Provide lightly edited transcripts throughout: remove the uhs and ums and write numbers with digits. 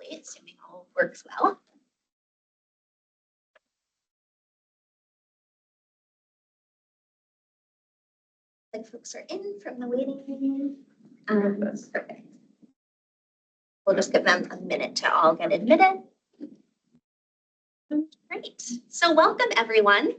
briefly, assuming all works well. Like folks are in from the waiting room. Perfect. We'll just give them a minute to all get admitted. Great. So welcome, everyone.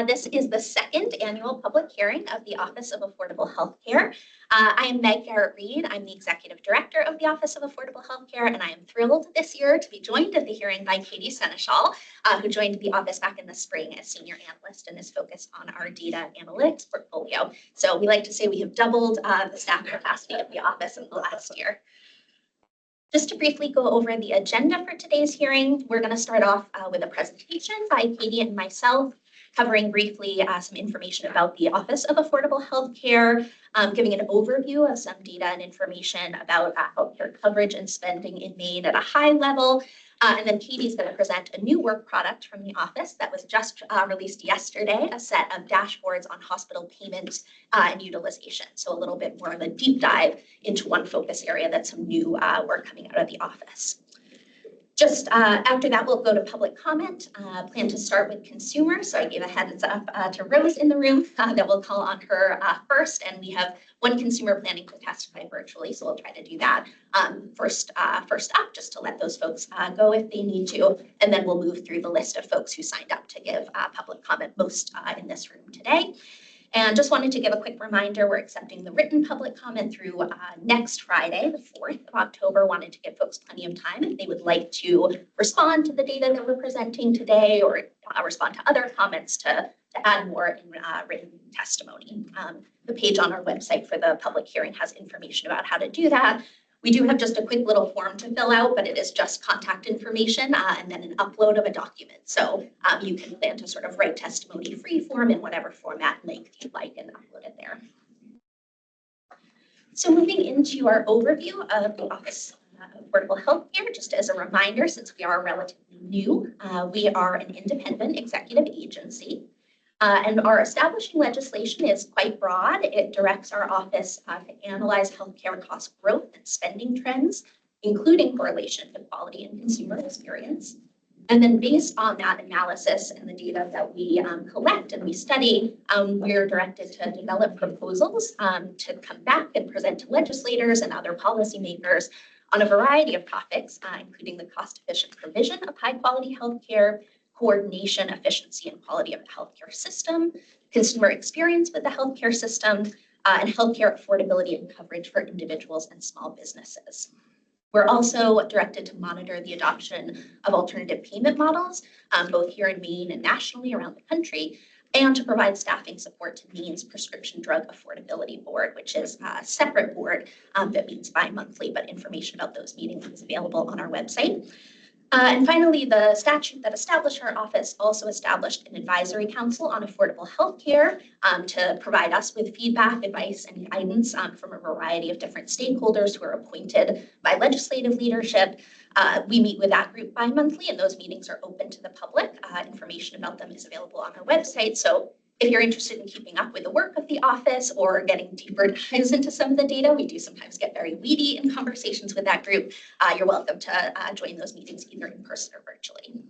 This is the second annual public hearing of the Office of Affordable Healthcare. I am Meg Garrett-Reed. I'm the Executive Director of the Office of Affordable Healthcare, and I am thrilled this year to be joined at the hearing by Katie Seneschal, who joined the office back in the spring as Senior Analyst and is focused on our data analytics portfolio. So we like to say we have doubled the staff capacity of the office in the last year. Just to briefly go over the agenda for today's hearing, we're going to start off with a presentation by Katie and myself, covering briefly some information about the Office of Affordable Healthcare, giving an overview of some data and information about healthcare coverage and spending in Maine at a high level. And then Katie's going to present a new work product from the office that was just released yesterday, a set of dashboards on hospital payments and utilization. So a little bit more of a deep dive into one focus area that's some new work coming out of the office. Just after that, we'll go to public comment. Plan to start with consumers. So I gave a heads up to Rose in the room that we'll call on her first. And we have one consumer planning to testify virtually. So we'll try to do that first up, just to let those folks go if they need to. And then we'll move through the list of folks who signed up to give public comment, most in this room today. And just wanted to give a quick reminder, we're accepting the written public comment through next Friday, the 4th of October. Wanted to give folks plenty of time if they would like to respond to the data that we're presenting today or respond to other comments to add more in written testimony. The page on our website for the public hearing has information about how to do that. We do have just a quick little form to fill out, but it is just contact information and then an upload of a document. So you can plan to sort of write testimony free form in whatever format length you'd like and upload it there. So moving into our overview of the Office of Affordable Healthcare, just as a reminder, since we are relatively new, we are an independent executive agency. And our establishing legislation is quite broad. It directs our office to analyze healthcare cost growth and spending trends, including correlation to quality and consumer experience. And then based on that analysis and the data that we collect and we study, we're directed to develop proposals to come back and present to legislators and other policymakers on a variety of topics, including the cost-efficient provision of high-quality healthcare, coordination, efficiency, and quality of the healthcare system, consumer experience with the healthcare system, and healthcare affordability and coverage for individuals and small businesses. We're also directed to monitor the adoption of alternative payment models, both here in Maine and nationally around the country, and to provide staffing support to Maine's Prescription Drug Affordability Board, which is a separate board that meets bi-monthly, but information about those meetings is available on our website. And finally, the statute that established our office also established an advisory council on affordable health care to provide us with feedback, advice, and guidance from a variety of different stakeholders who are appointed by legislative leadership. We meet with that group bi-monthly, and those meetings are open to the public. Information about them is available on our website. So if you're interested in keeping up with the work of the office or getting deeper dives into some of the data, we do sometimes get very weedy in conversations with that group. You're welcome to join those meetings either in person or virtually.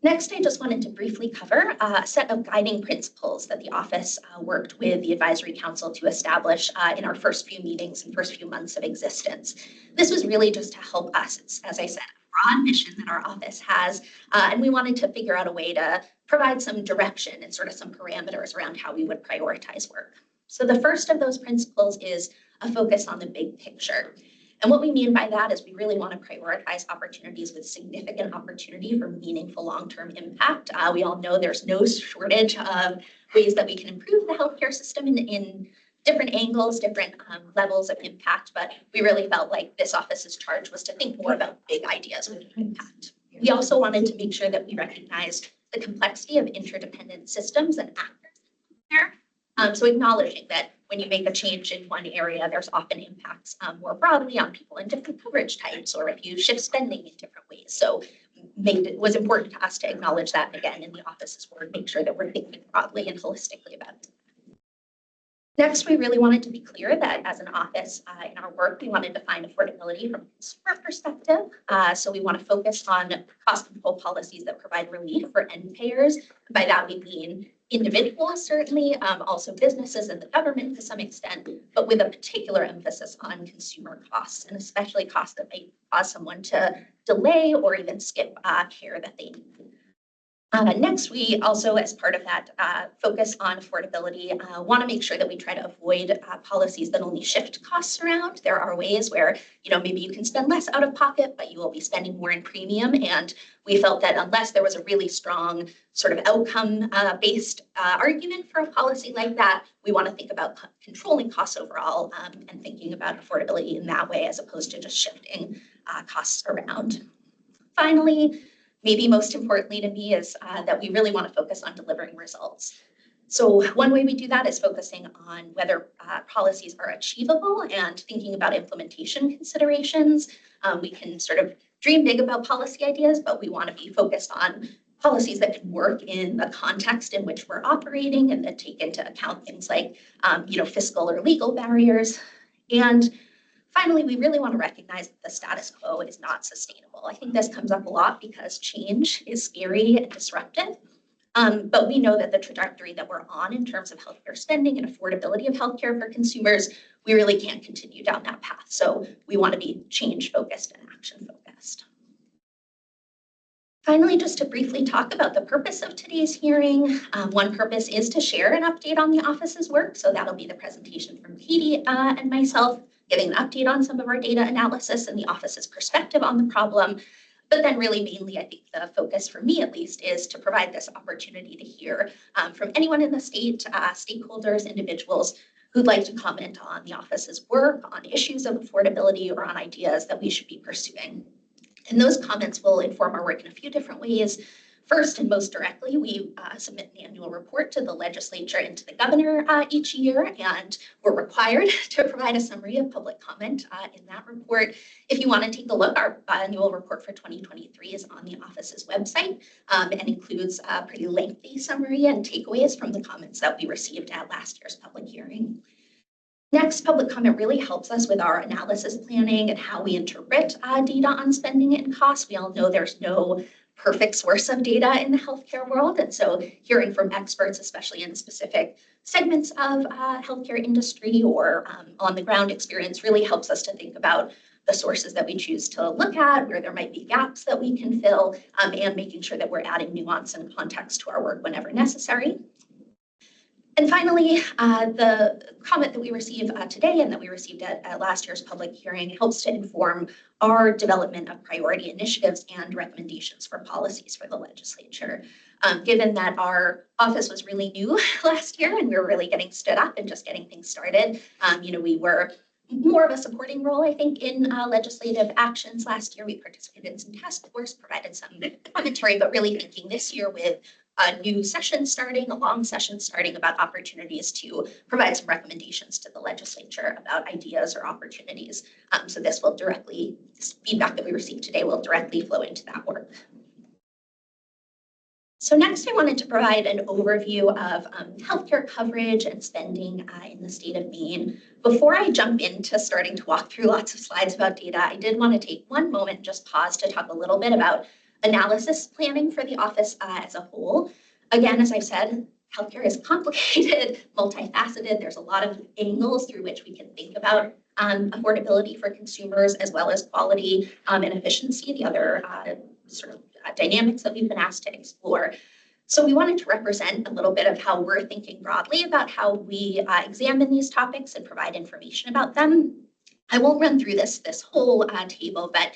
Next, I just wanted to briefly cover a set of guiding principles that the office worked with the advisory council to establish in our first few meetings and first few months of existence. This was really just to help us, it's, as I said, a broad mission that our office has, and we wanted to figure out a way to provide some direction and sort of some parameters around how we would prioritize work. So the first of those principles is a focus on the big picture. And what we mean by that is we really want to prioritize opportunities with significant opportunity for meaningful long-term impact. We all know there's no shortage of ways that we can improve the healthcare system in different angles, different levels of impact, but we really felt like this office's charge was to think more about big ideas with impact. We also wanted to make sure that we recognized the complexity of interdependent systems and actors there. So acknowledging that when you make a change in one area, there's often impacts more broadly on people in different coverage types, or if you shift spending in different ways. So it was important to us to acknowledge that, again, in the office's work, make sure that we're thinking broadly and holistically about it. Next, we really wanted to be clear that as an office in our work, we wanted to find affordability from a consumer perspective. So we want to focus on cost control policies that provide relief for end payers. By that, we mean individuals, certainly, also businesses and the government to some extent, but with a particular emphasis on consumer costs, and especially costs that may cause someone to delay or even skip care that they need. Next, we also, as part of that focus on affordability, want to make sure that we try to avoid policies that only shift costs around. There are ways where, maybe you can spend less out of pocket, but you will be spending more in premium. And we felt that unless there was a really strong sort of outcome-based argument for a policy like that, we want to think about controlling costs overall and thinking about affordability in that way, as opposed to just shifting costs around. Finally, maybe most importantly to me is that we really want to focus on delivering results. So one way we do that is focusing on whether policies are achievable and thinking about implementation considerations. We can sort of dream big about policy ideas, but we want to be focused on policies that can work in the context in which we're operating and that take into account things like, fiscal or legal barriers. And finally, we really want to recognize that the status quo is not sustainable. I think this comes up a lot because change is scary and disruptive. But we know that the trajectory that we're on in terms of healthcare spending and affordability of healthcare for consumers, we really can't continue down that path. So we want to be change focused and action focused. Finally, just to briefly talk about the purpose of today's hearing, one purpose is to share an update on the office's work. So that'll be the presentation from Katie and myself, giving an update on some of our data analysis and the office's perspective on the problem. But then really mainly, I think the focus for me at least is to provide this opportunity to hear from anyone in the state, stakeholders, individuals who'd like to comment on the office's work, on issues of affordability, or on ideas that we should be pursuing. And those comments will inform our work in a few different ways. First and most directly, we submit an annual report to the legislature and to the governor each year, and we're required to provide a summary of public comment in that report. If you want to take a look, our annual report for 2023 is on the office's website and includes a pretty lengthy summary and takeaways from the comments that we received at last year's public hearing. Next, public comment really helps us with our analysis planning and how we interpret data on spending and costs. We all know there's no perfect source of data in the healthcare world. And so hearing from experts, especially in specific segments of healthcare industry or on the ground experience, really helps us to think about the sources that we choose to look at, where there might be gaps that we can fill, and making sure that we're adding nuance and context to our work whenever necessary. And finally, the comment that we receive today and that we received at last year's public hearing helps to inform our development of priority initiatives and recommendations for policies for the legislature. Given that our office was really new last year and we were really getting stood up and just getting things started, we were more of a supporting role, I think, in legislative actions last year. We participated in some task force, provided some commentary, but really thinking this year with a new session starting, a long session starting, about opportunities to provide some recommendations to the legislature about ideas or opportunities. So this feedback that we received today will directly flow into that work. So next, I wanted to provide an overview of healthcare coverage and spending in the state of Maine. Before I jump into starting to walk through lots of slides about data, I did want to take one moment and just pause to talk a little bit about analysis planning for the office as a whole. Again, as I've said, healthcare is complicated, multifaceted. There's a lot of angles through which we can think about affordability for consumers, as well as quality and efficiency, the other dynamics that we've been asked to explore. So we wanted to represent a little bit of how we're thinking broadly about how we examine these topics and provide information about them. I won't run through this whole table, but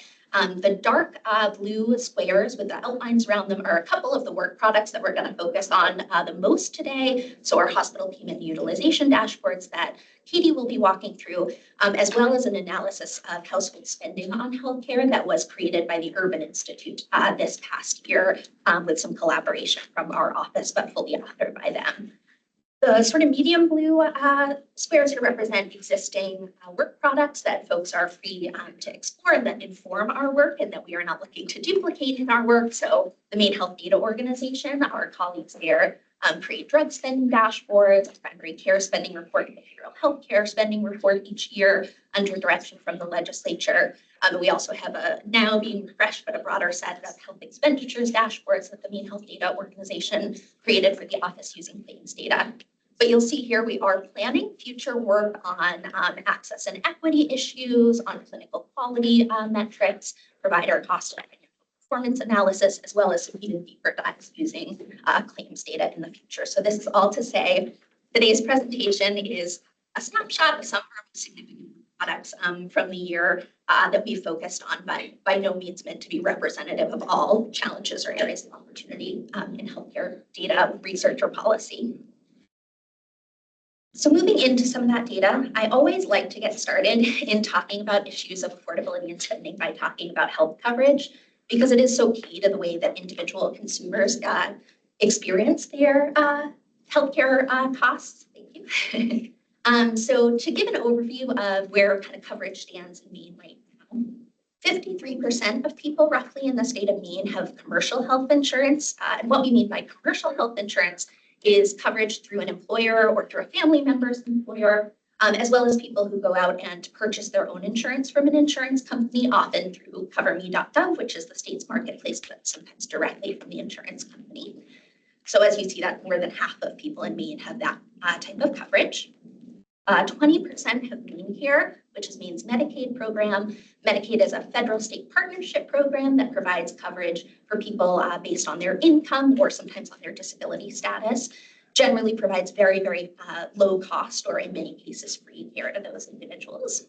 the dark blue squares with the outlines around them are a couple of the work products that we're going to focus on the most today. So our hospital payment utilization dashboards that Katie will be walking through, as well as an analysis of household spending on healthcare that was created by the Urban Institute this past year with some collaboration from our office, but fully authored by them. The sort of medium blue squares here represent existing work products that folks are free to explore and that inform our work and that we are not looking to duplicate in our work. So the Maine Health Data Organization, our colleagues there create drug spending dashboards, a primary care spending report, behavioral health care spending report each year under direction from the legislature. We also have a now being refreshed, but a broader set of health expenditures dashboards that the Maine Health Data Organization created for the office using claims data. But you'll see here we are planning future work on access and equity issues, on clinical quality metrics, provider cost and performance analysis, as well as some even deeper dives using claims data in the future. So this is all to say today's presentation is a snapshot of some of our significant products from the year that we focused on, but by no means meant to be representative of all challenges or areas of opportunity in healthcare data research or policy. So moving into some of that data, I always like to get started in talking about issues of affordability and spending by talking about health coverage, because it is so key to the way that individual consumers experience their healthcare costs. Thank you. So to give an overview of where kind of coverage stands in Maine right now, 53% of people roughly in the state of Maine have commercial health insurance. And what we mean by commercial health insurance is coverage through an employer or through a family member's employer, as well as people who go out and purchase their own insurance from an insurance company, often through coverme.gov, which is the state's marketplace, but sometimes directly from the insurance company. So as you see that more than half of people in Maine have that type of coverage. 20% have MaineCare, which is Maine's Medicaid program. Medicaid is a federal state partnership program that provides coverage for people based on their income or sometimes on their disability status. Generally provides very, very low cost or in many cases free care to those individuals.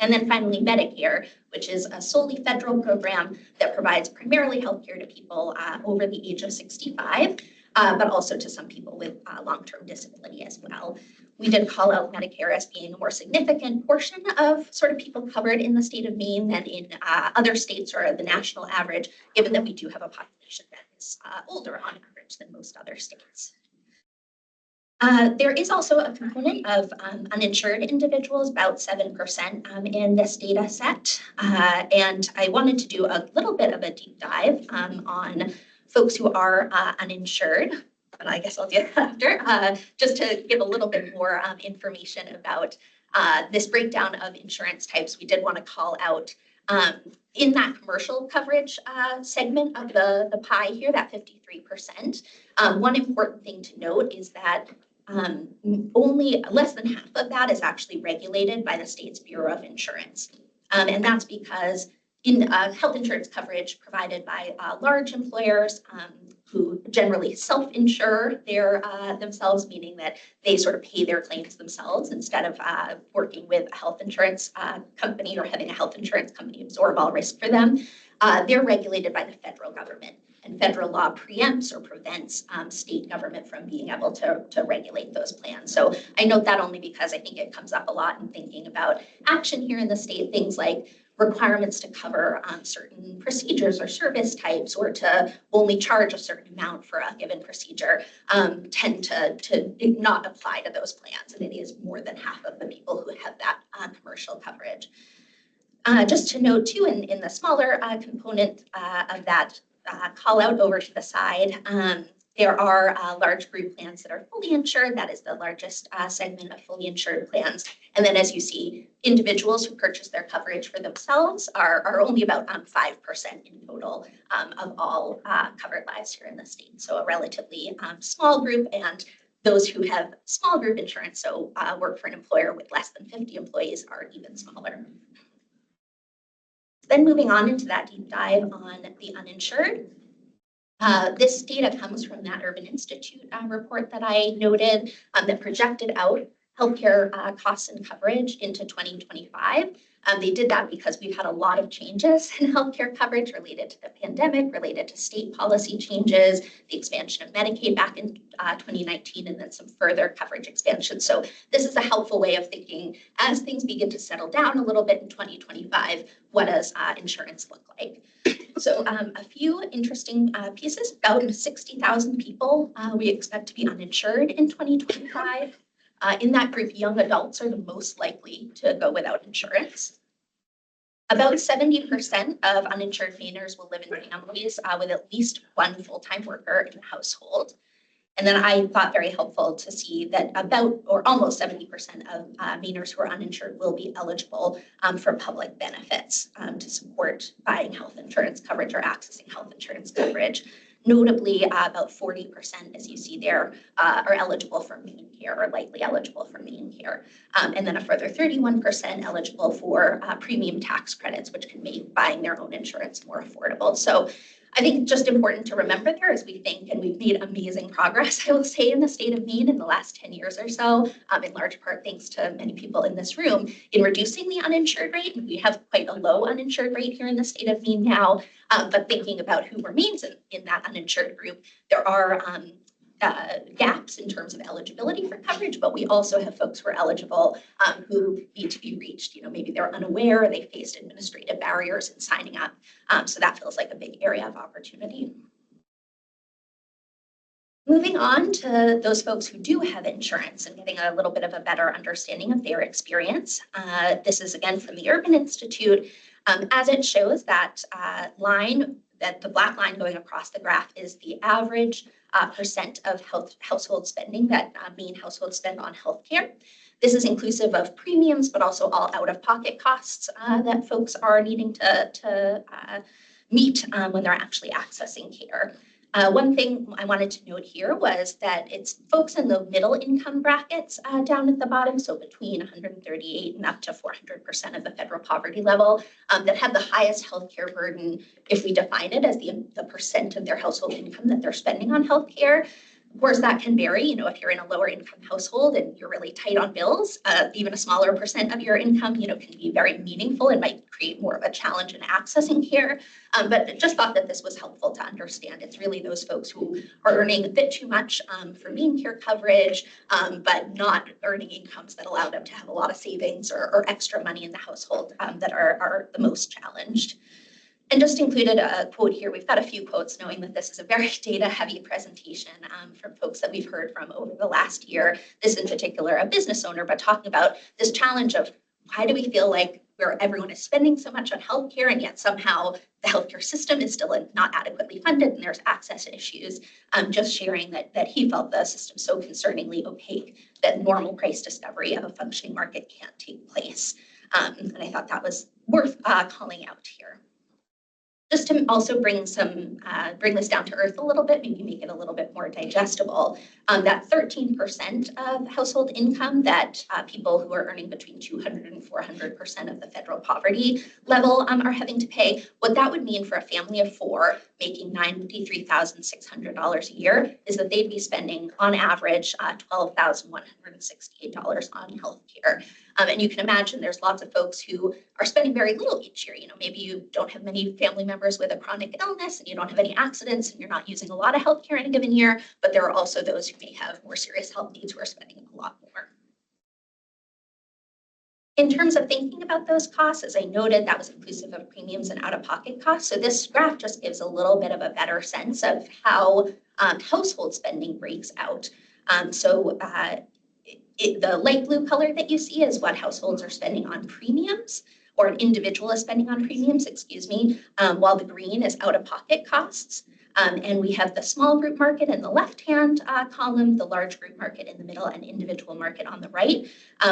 And then finally, Medicare, which is a solely federal program that provides primarily health care to people over the age of 65, but also to some people with long-term disability as well. We did call out Medicare as being a more significant portion of sort of people covered in the state of Maine than in other states or the national average, given that we do have a population that is older on average than most other states. There is also a component of uninsured individuals, about 7% in this data set. And I wanted to do a little bit of a deep dive on folks who are uninsured, but I guess I'll do that after, just to give a little bit more information about this breakdown of insurance types. We did want to call out in that commercial coverage segment of the pie here, that 53%. One important thing to note is that only less than half of that is actually regulated by the state's Bureau of Insurance. And that's because in health insurance coverage provided by large employers who generally self-insure themselves, meaning that they sort of pay their claims themselves instead of working with a health insurance company or having a health insurance company absorb all risk for them. They're regulated by the federal government. And federal law preempts or prevents state government from being able to regulate those plans. So I note that only because I think it comes up a lot in thinking about action here in the state, things like requirements to cover certain procedures or service types or to only charge a certain amount for a given procedure tend to not apply to those plans. And it is more than half of the people who have that commercial coverage. Just to note too, in the smaller component of that call out over to the side, there are large group plans that are fully insured. That is the largest segment of fully insured plans. And then as you see, individuals who purchase their coverage for themselves are only about 5% in total of all covered lives here in the state. So a relatively small group, and those who have small group insurance, so work for an employer with less than 50 employees, are even smaller. Then moving on into that deep dive on the uninsured. This data comes from that Urban Institute report that I noted that projected out healthcare costs and coverage into 2025. They did that because we've had a lot of changes in healthcare coverage related to the pandemic, related to state policy changes, the expansion of Medicaid back in 2019, and then some further coverage expansion. So this is a helpful way of thinking as things begin to settle down a little bit in 2025, what does insurance look like? So a few interesting pieces, about 60,000 people we expect to be uninsured in 2025. In that group, young adults are the most likely to go without insurance. About 70% of uninsured Mainers will live in families with at least one full-time worker in the household. And then I thought very helpful to see that about or almost 70% of Mainers who are uninsured will be eligible for public benefits to support buying health insurance coverage or accessing health insurance coverage. Notably, about 40%, as you see there, are eligible for Maine care or likely eligible for Maine care. And then a further 31% eligible for premium tax credits, which can make buying their own insurance more affordable. So I think just important to remember there as we think, and we've made amazing progress, I will say, in the state of Maine in the last 10 years or so, in large part thanks to many people in this room, in reducing the uninsured rate. We have quite a low uninsured rate here in the state of Maine now, but thinking about who remains in that uninsured group, there are gaps in terms of eligibility for coverage, but we also have folks who are eligible who need to be reached. You know, maybe they're unaware, or they faced administrative barriers in signing up. So that feels like a big area of opportunity. Moving on to those folks who do have insurance and getting a little bit of a better understanding of their experience. This is again from the Urban Institute. As it shows, that the black line going across the graph is the average percent of household spending that Maine households spend on healthcare. This is inclusive of premiums, but also all out-of-pocket costs that folks are needing to meet when they're actually accessing care. One thing I wanted to note here was that it's folks in the middle income brackets down at the bottom, so between 138 and up to 400% of the federal poverty level, that have the highest healthcare burden if we define it as the percent of their household income that they're spending on healthcare. Of course, that can vary. You know, if you're in a lower income household and you're really tight on bills, even a smaller percent of your income, you know, can be very meaningful and might create more of a challenge in accessing care. But just thought that this was helpful to understand. It's really those folks who are earning a bit too much for Maine care coverage, but not earning incomes that allow them to have a lot of savings or extra money in the household that are the most challenged. And just included a quote here. We've got a few quotes knowing that this is a very data-heavy presentation from folks that we've heard from over the last year. This in particular, a business owner, but talking about this challenge of why do we feel like everyone is spending so much on healthcare and yet somehow the healthcare system is still not adequately funded and there's access issues. Just sharing that he felt the system so concerningly opaque that normal price discovery of a functioning market can't take place. And I thought that was worth calling out here. Just to also bring this down to earth a little bit, maybe make it a little bit more digestible, that 13% of household income that people who are earning between 200 and 400% of the federal poverty level are having to pay, what that would mean for a family of four making $93,600 a year is that they'd be spending on average $12,168 on healthcare. And you can imagine there's lots of folks who are spending very little each year. You know, maybe you don't have many family members with a chronic illness and you don't have any accidents and you're not using a lot of healthcare in a given year, but there are also those who may have more serious health needs who are spending a lot more. In terms of thinking about those costs, as I noted, that was inclusive of premiums and out-of-pocket costs. So this graph just gives a little bit of a better sense of how household spending breaks out. The light blue color that you see is what households are spending on premiums, or an individual is spending on premiums, excuse me, while the green is out-of-pocket costs. And we have the small group market in the left-hand column, the large group market in the middle, and individual market on the right.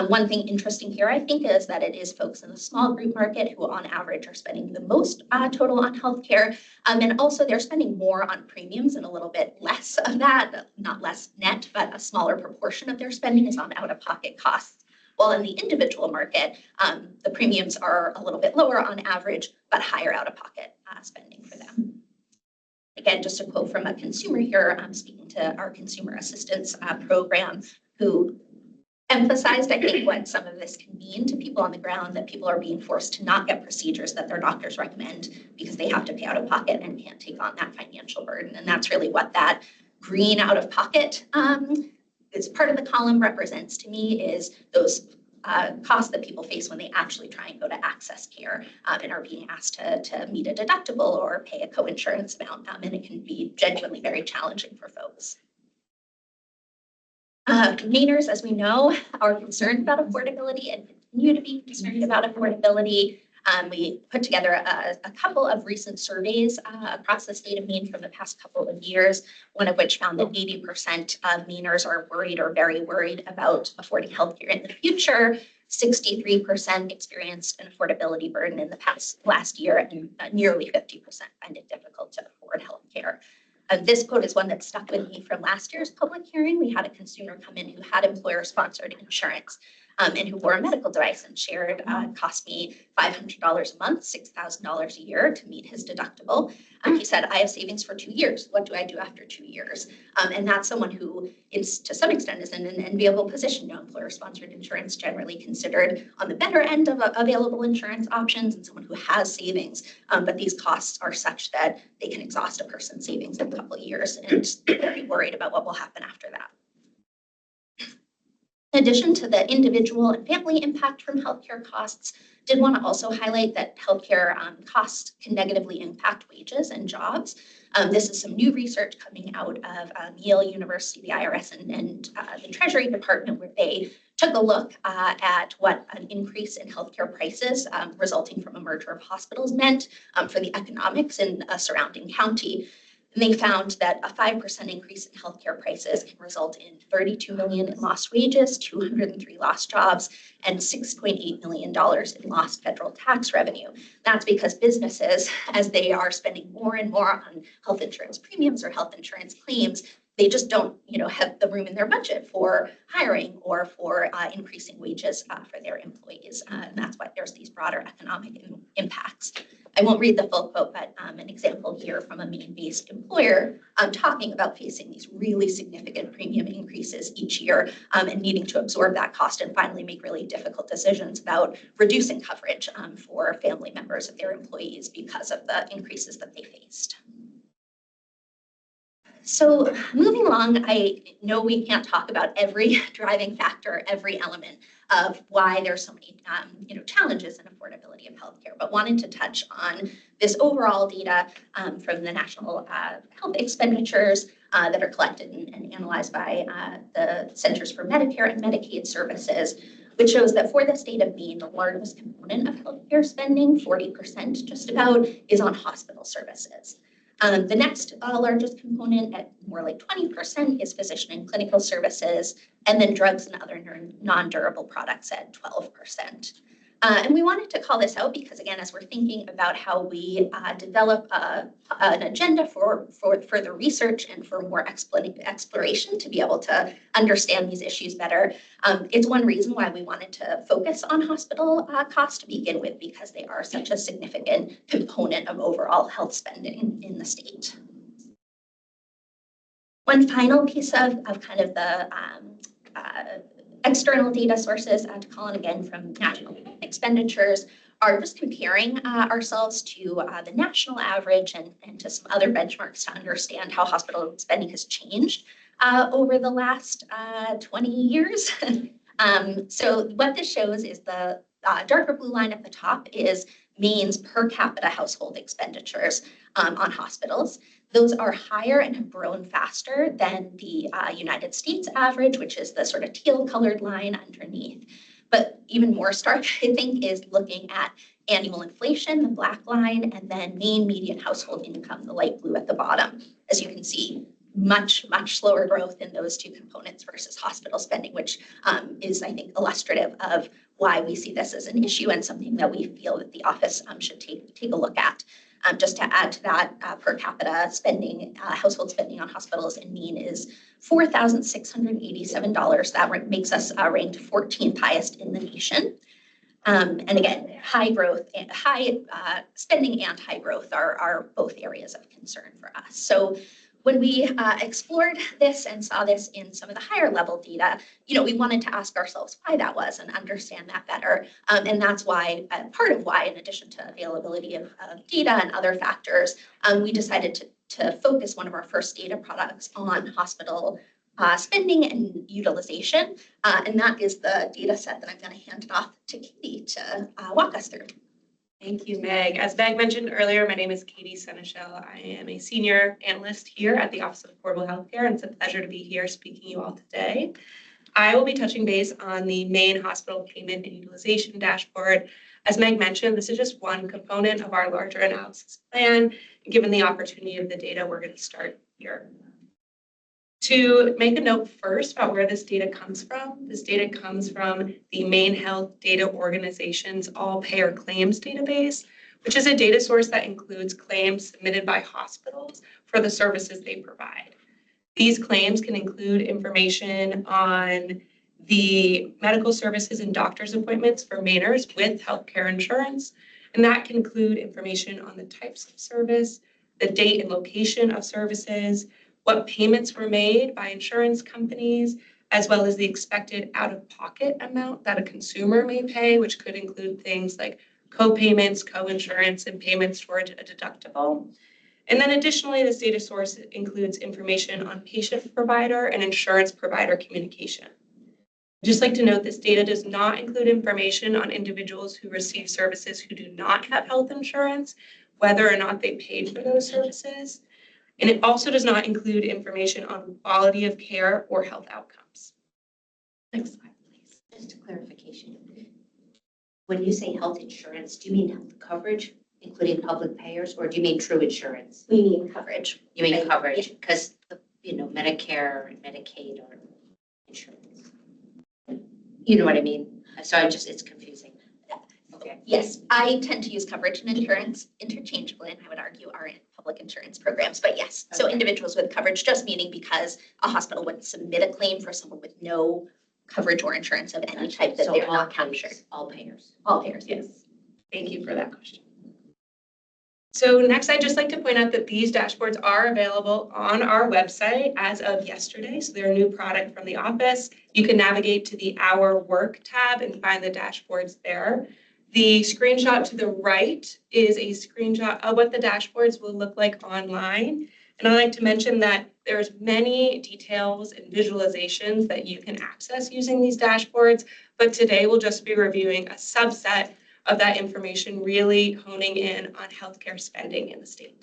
One thing interesting here, I think, is that it is folks in the small group market who on average are spending the most total on healthcare. And also they're spending more on premiums and a little bit less of that, not less net, but a smaller proportion of their spending is on out-of-pocket costs. While in the individual market, the premiums are a little bit lower on average, but higher out-of-pocket spending for them. Again, just a quote from a consumer here, speaking to our consumer assistance program, who emphasized, I think, what some of this can mean to people on the ground, that people are being forced to not get procedures that their doctors recommend because they have to pay out of pocket and can't take on that financial burden. And that's really what that green out of pocket is part of the column represents to me, is those costs that people face when they actually try and go to access care and are being asked to meet a deductible or pay a co-insurance amount, and it can be genuinely very challenging for folks. Mainers, as we know, are concerned about affordability and continue to be concerned about affordability. We put together a couple of recent surveys across the state of Maine from the past couple of years, one of which found that 80% of Mainers are worried or very worried about affording healthcare in the future. 63% experienced an affordability burden in the last year, and nearly 50% find it difficult to afford healthcare. This quote is one that stuck with me from last year's public hearing. We had a consumer come in who had employer-sponsored insurance and who wore a medical device and shared cost me $500 a month, $6,000 a year to meet his deductible. He said, I have savings for 2 years. What do I do after 2 years? And that's someone who is, to some extent, is in an enviable position. Employer-sponsored insurance generally considered on the better end of available insurance options, and someone who has savings. But these costs are such that they can exhaust a person's savings in a couple of years, and they're very worried about what will happen after that. In addition to the individual and family impact from healthcare costs, did want to also highlight that healthcare costs can negatively impact wages and jobs. This is some new research coming out of Yale University, the IRS, and the Treasury Department, where they took a look at what an increase in healthcare prices resulting from a merger of hospitals meant for the economics in a surrounding county. And they found that a 5% increase in healthcare prices can result in $32 million in lost wages, 203 lost jobs, and $6.8 million in lost federal tax revenue. That's because businesses, as they are spending more and more on health insurance premiums or health insurance claims, they just don't, have the room in their budget for hiring or for increasing wages for their employees. And that's why there's these broader economic impacts. I won't read the full quote, but an example here from a Maine-based employer talking about facing these really significant premium increases each year and needing to absorb that cost and finally make really difficult decisions about reducing coverage for family members of their employees because of the increases that they faced. So moving along, I know we can't talk about every driving factor, every element of why there's so many challenges in affordability of healthcare, but wanted to touch on this overall data from the national health expenditures that are collected and analyzed by the Centers for Medicare and Medicaid Services, which shows that for the state of Maine, the largest component of healthcare spending, 40% just about, is on hospital services. The next largest component, at more like 20%, is physician and clinical services, and then drugs and other non-durable products at 12%. And we wanted to call this out because, again, as we're thinking about how we develop an agenda for further research and for more exploration to be able to understand these issues better, it's one reason why we wanted to focus on hospital costs to begin with, because they are such a significant component of overall health spending in the state. One final piece of kind of the external data sources to call in again from national expenditures are just comparing ourselves to the national average and to some other benchmarks to understand how hospital spending has changed over the last 20 years. So what this shows is the darker blue line at the top is Maine's per capita household expenditures on hospitals. Those are higher and have grown faster than the United States average, which is the sort of teal colored line underneath. But even more stark, I think, is looking at annual inflation, the black line, and then Maine median household income, the light blue at the bottom. As you can see, much slower growth in those two components versus hospital spending, which is, I think, illustrative of why we see this as an issue and something that we feel that the office should take a look at. Just to add to that, per capita spending, household spending on hospitals in Maine is $4,687. That makes us ranked 14th highest in the nation. And again, high growth and high spending and high growth are both areas of concern for us. So when we explored this and saw this in some of the higher level data, we wanted to ask ourselves why that was and understand that better. And that's why, part of why, in addition to availability of data and other factors, we decided to focus one of our first data products on hospital spending and utilization. And that is the data set that I'm going to hand it off to Katie to walk us through. Thank you, Meg. As Meg mentioned earlier, my name is Katie Seneschal. I am a senior analyst here at the Office of Affordable Healthcare, and it's a pleasure to be here speaking to you all today. I will be touching base on the Maine Hospital Payment and Utilization Dashboard, As Meg mentioned, this is just one component of our larger analysis plan. Given the opportunity of the data, we're going to start here. To make a note first about where this data comes from, this data comes from the Maine Health Data Organization's all-payer claims database, which is a data source that includes claims submitted by hospitals for the services they provide. These claims can include information on the medical services and doctor's appointments for Mainers with healthcare insurance, and that can include information on the types of service, the date and location of services, what payments were made by insurance companies, as well as the expected out-of-pocket amount that a consumer may pay, which could include things like co-payments, co-insurance, and payments towards a deductible. And then additionally, this data source includes information on patient provider and insurance provider communication. I'd just like to note this data does not include information on individuals who receive services who do not have health insurance, whether or not they paid for those services. And it also does not include information on quality of care or health outcomes. Next slide, please. Just a clarification. When you say health insurance, do you mean health coverage, including public payers, or do you mean true insurance? We mean coverage. You mean Right. coverage, because, Medicare and Medicaid are insurance. You know what I mean? So it's confusing. Okay. Yes, I tend to use coverage and insurance interchangeably, and I would argue are in public insurance programs, but yes. So Okay. individuals with coverage, just meaning because a hospital wouldn't submit a claim for someone with no coverage or insurance of any type that So they're all not payers, captured. all payers. All payers, yes. Yes, thank you for that question. So next, I'd just like to point out that these dashboards are available on our website as of yesterday. So they're a new product from the office. You can navigate to the Our Work tab and find the dashboards there. The screenshot to the right is a screenshot of what the dashboards will look like online. And I'd like to mention that there's many details and visualizations that you can access using these dashboards, but today we'll just be reviewing a subset of that information, really honing in on healthcare spending in the state.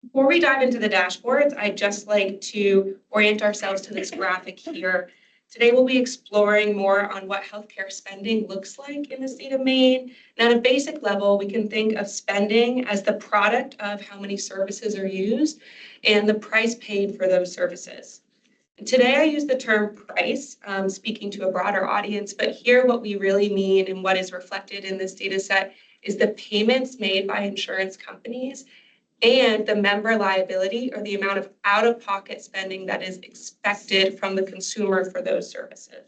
Before we dive into the dashboards, I'd just like to orient ourselves to this graphic here. Today, we'll be exploring more on what healthcare spending looks like in the state of Maine. And at a basic level, we can think of spending as the product of how many services are used and the price paid for those services. And today, I use the term price, speaking to a broader audience, but here what we really mean and what is reflected in this data set is the payments made by insurance companies and the member liability, or the amount of out-of-pocket spending that is expected from the consumer for those services.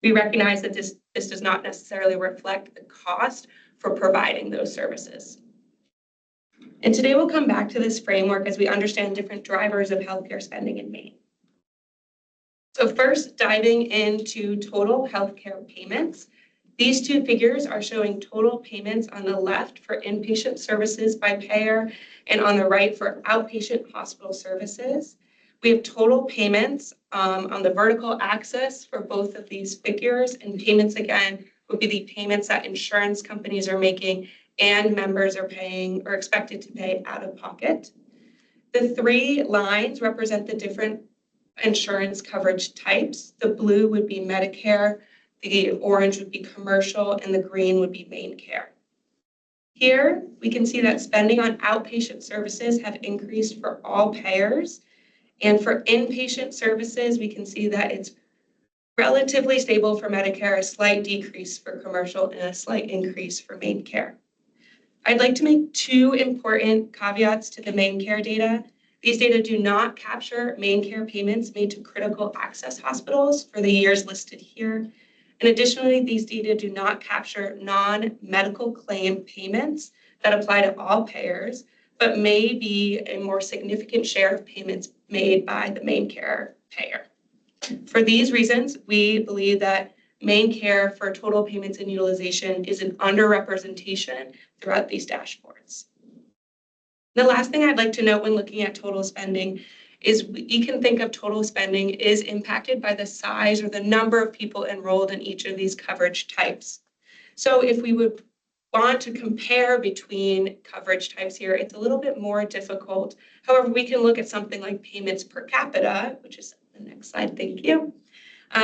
We recognize that this does not necessarily reflect the cost for providing those services. And today we'll come back to this framework as we understand different drivers of healthcare spending in Maine. So first, diving into total healthcare payments. These two figures are showing total payments on the left for inpatient services by payer and on the right for outpatient hospital services. We have total payments on the vertical axis for both of these figures, and payments again would be the payments that insurance companies are making and members are paying or expected to pay out of pocket. The three lines represent the different insurance coverage types. The blue would be Medicare, the orange would be commercial, and the green would be Maine Care. Here, we can see that spending on outpatient services have increased for all payers. And for inpatient services, we can see that it's relatively stable for Medicare, a slight decrease for commercial, and a slight increase for Maine Care. I'd like to make two important caveats to the Maine Care data. These data do not capture Maine Care payments made to critical access hospitals for the years listed here. And additionally, these data do not capture non-medical claim payments that apply to all payers, but may be a more significant share of payments made by the Maine Care payer. For these reasons, we believe that Maine Care for total payments and utilization is an underrepresentation throughout these dashboards. The last thing I'd like to note when looking at total spending is you can think of total spending is impacted by the size or the number of people enrolled in each of these coverage types. So if we would want to compare between coverage types here, it's a little bit more difficult. However, we can look at something like payments per capita, which is the next slide, thank you.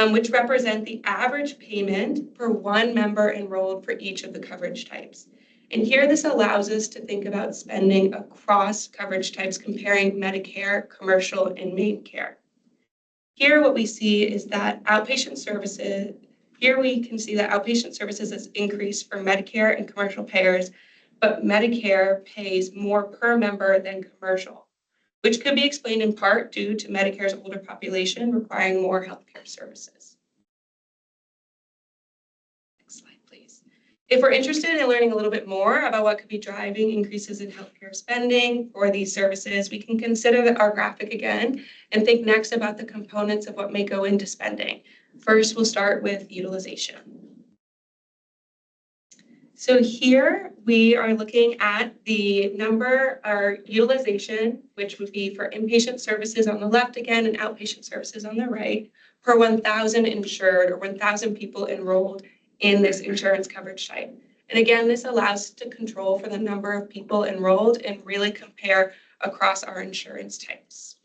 which represent the average payment per one member enrolled for each of the coverage types. And here this allows us to think about spending across coverage types, comparing Medicare, commercial, and Maine care. Here what we see is that outpatient services, here we can see that outpatient services has increased for Medicare and commercial payers, but Medicare pays more per member than commercial, which could be explained in part due to Medicare's older population requiring more healthcare services. Next slide, please. If we're interested in learning a little bit more about what could be driving increases in healthcare spending for these services, we can consider our graphic again and think next about the components of what may go into spending. First, we'll start with utilization. So here we are looking at the number or utilization, which would be for inpatient services on the left again and outpatient services on the right, per 1,000 insured or 1,000 people enrolled in this insurance coverage type. And again, this allows us to control for the number of people enrolled and really compare across our insurance types.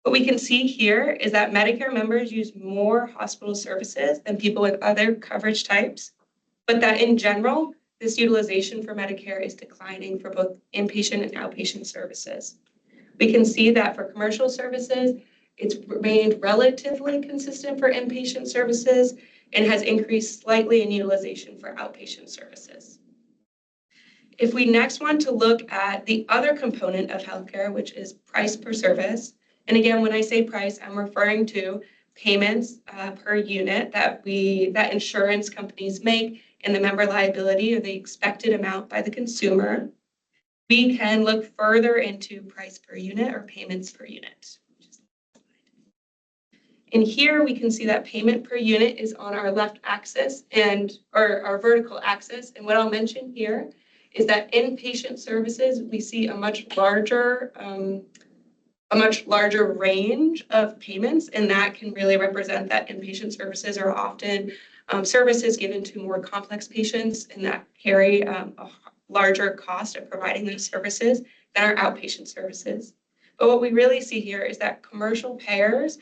What we can see here is that Medicare members use more hospital services than people with other coverage types, but that in general, this utilization for Medicare is declining for both inpatient and outpatient services. We can see that for commercial services, it's remained relatively consistent for inpatient services and has increased slightly in utilization for outpatient services. If we next want to look at the other component of healthcare, which is price per service, and again, when I say price, I'm referring to payments per unit that insurance companies make and the member liability or the expected amount by the consumer, we can look further into price per unit or payments per unit. And here we can see that payment per unit is on our left axis or our vertical axis. And what I'll mention here is that inpatient services, we see a much larger range of payments, and that can really represent that inpatient services are often services given to more complex patients and that carry a larger cost of providing those services than our outpatient services. But what we really see here is that commercial payers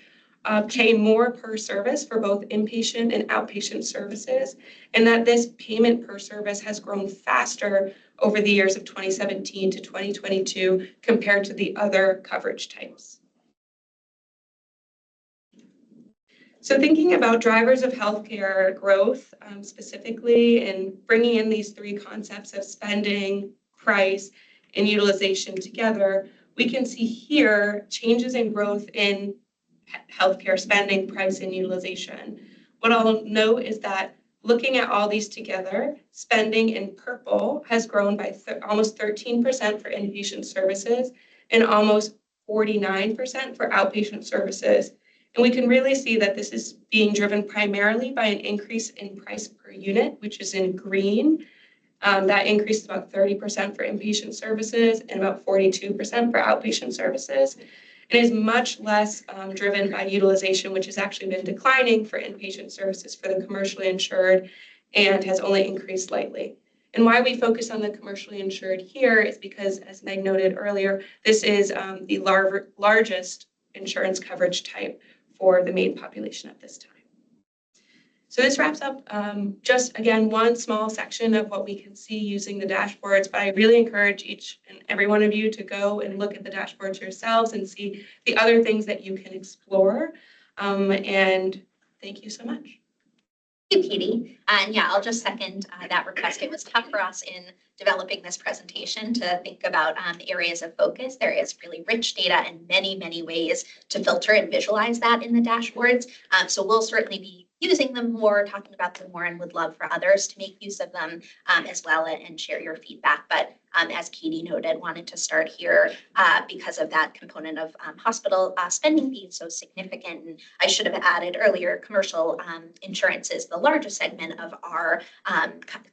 pay more per service for both inpatient and outpatient services, and that this payment per service has grown faster over the years of 2017 to 2022 compared to the other coverage types. So thinking about drivers of healthcare growth, specifically and bringing in these three concepts of spending, price, and utilization together, we can see here changes in growth in healthcare spending, price, and utilization. What I'll note is that looking at all these together, spending in purple has grown by almost 13% for inpatient services and almost 49% for outpatient services. And we can really see that this is being driven primarily by an increase in price per unit, which is in green. That increased about 30% for inpatient services and about 42% for outpatient services. It is much less driven by utilization, which has actually been declining for inpatient services for the commercially insured and has only increased slightly. And why we focus on the commercially insured here is because, as Meg noted earlier, this is the largest insurance coverage type for the Maine population at this time. So this wraps up just, again, one small section of what we can see using the dashboards, but I really encourage each and every one of you to go and look at the dashboards yourselves and see the other things that you can explore. And thank you so much. Thank you, Katie. And yeah, I'll just second that request. It was tough for us in developing this presentation to think about areas of focus. There is really rich data and many, many ways to filter and visualize that in the dashboards. So we'll certainly be using them more, talking about them more, and would love for others to make use of them as well and share your feedback. But as Katie noted, wanted to start here because of that component of hospital spending being so significant. And I should have added earlier, commercial insurance is the largest segment of our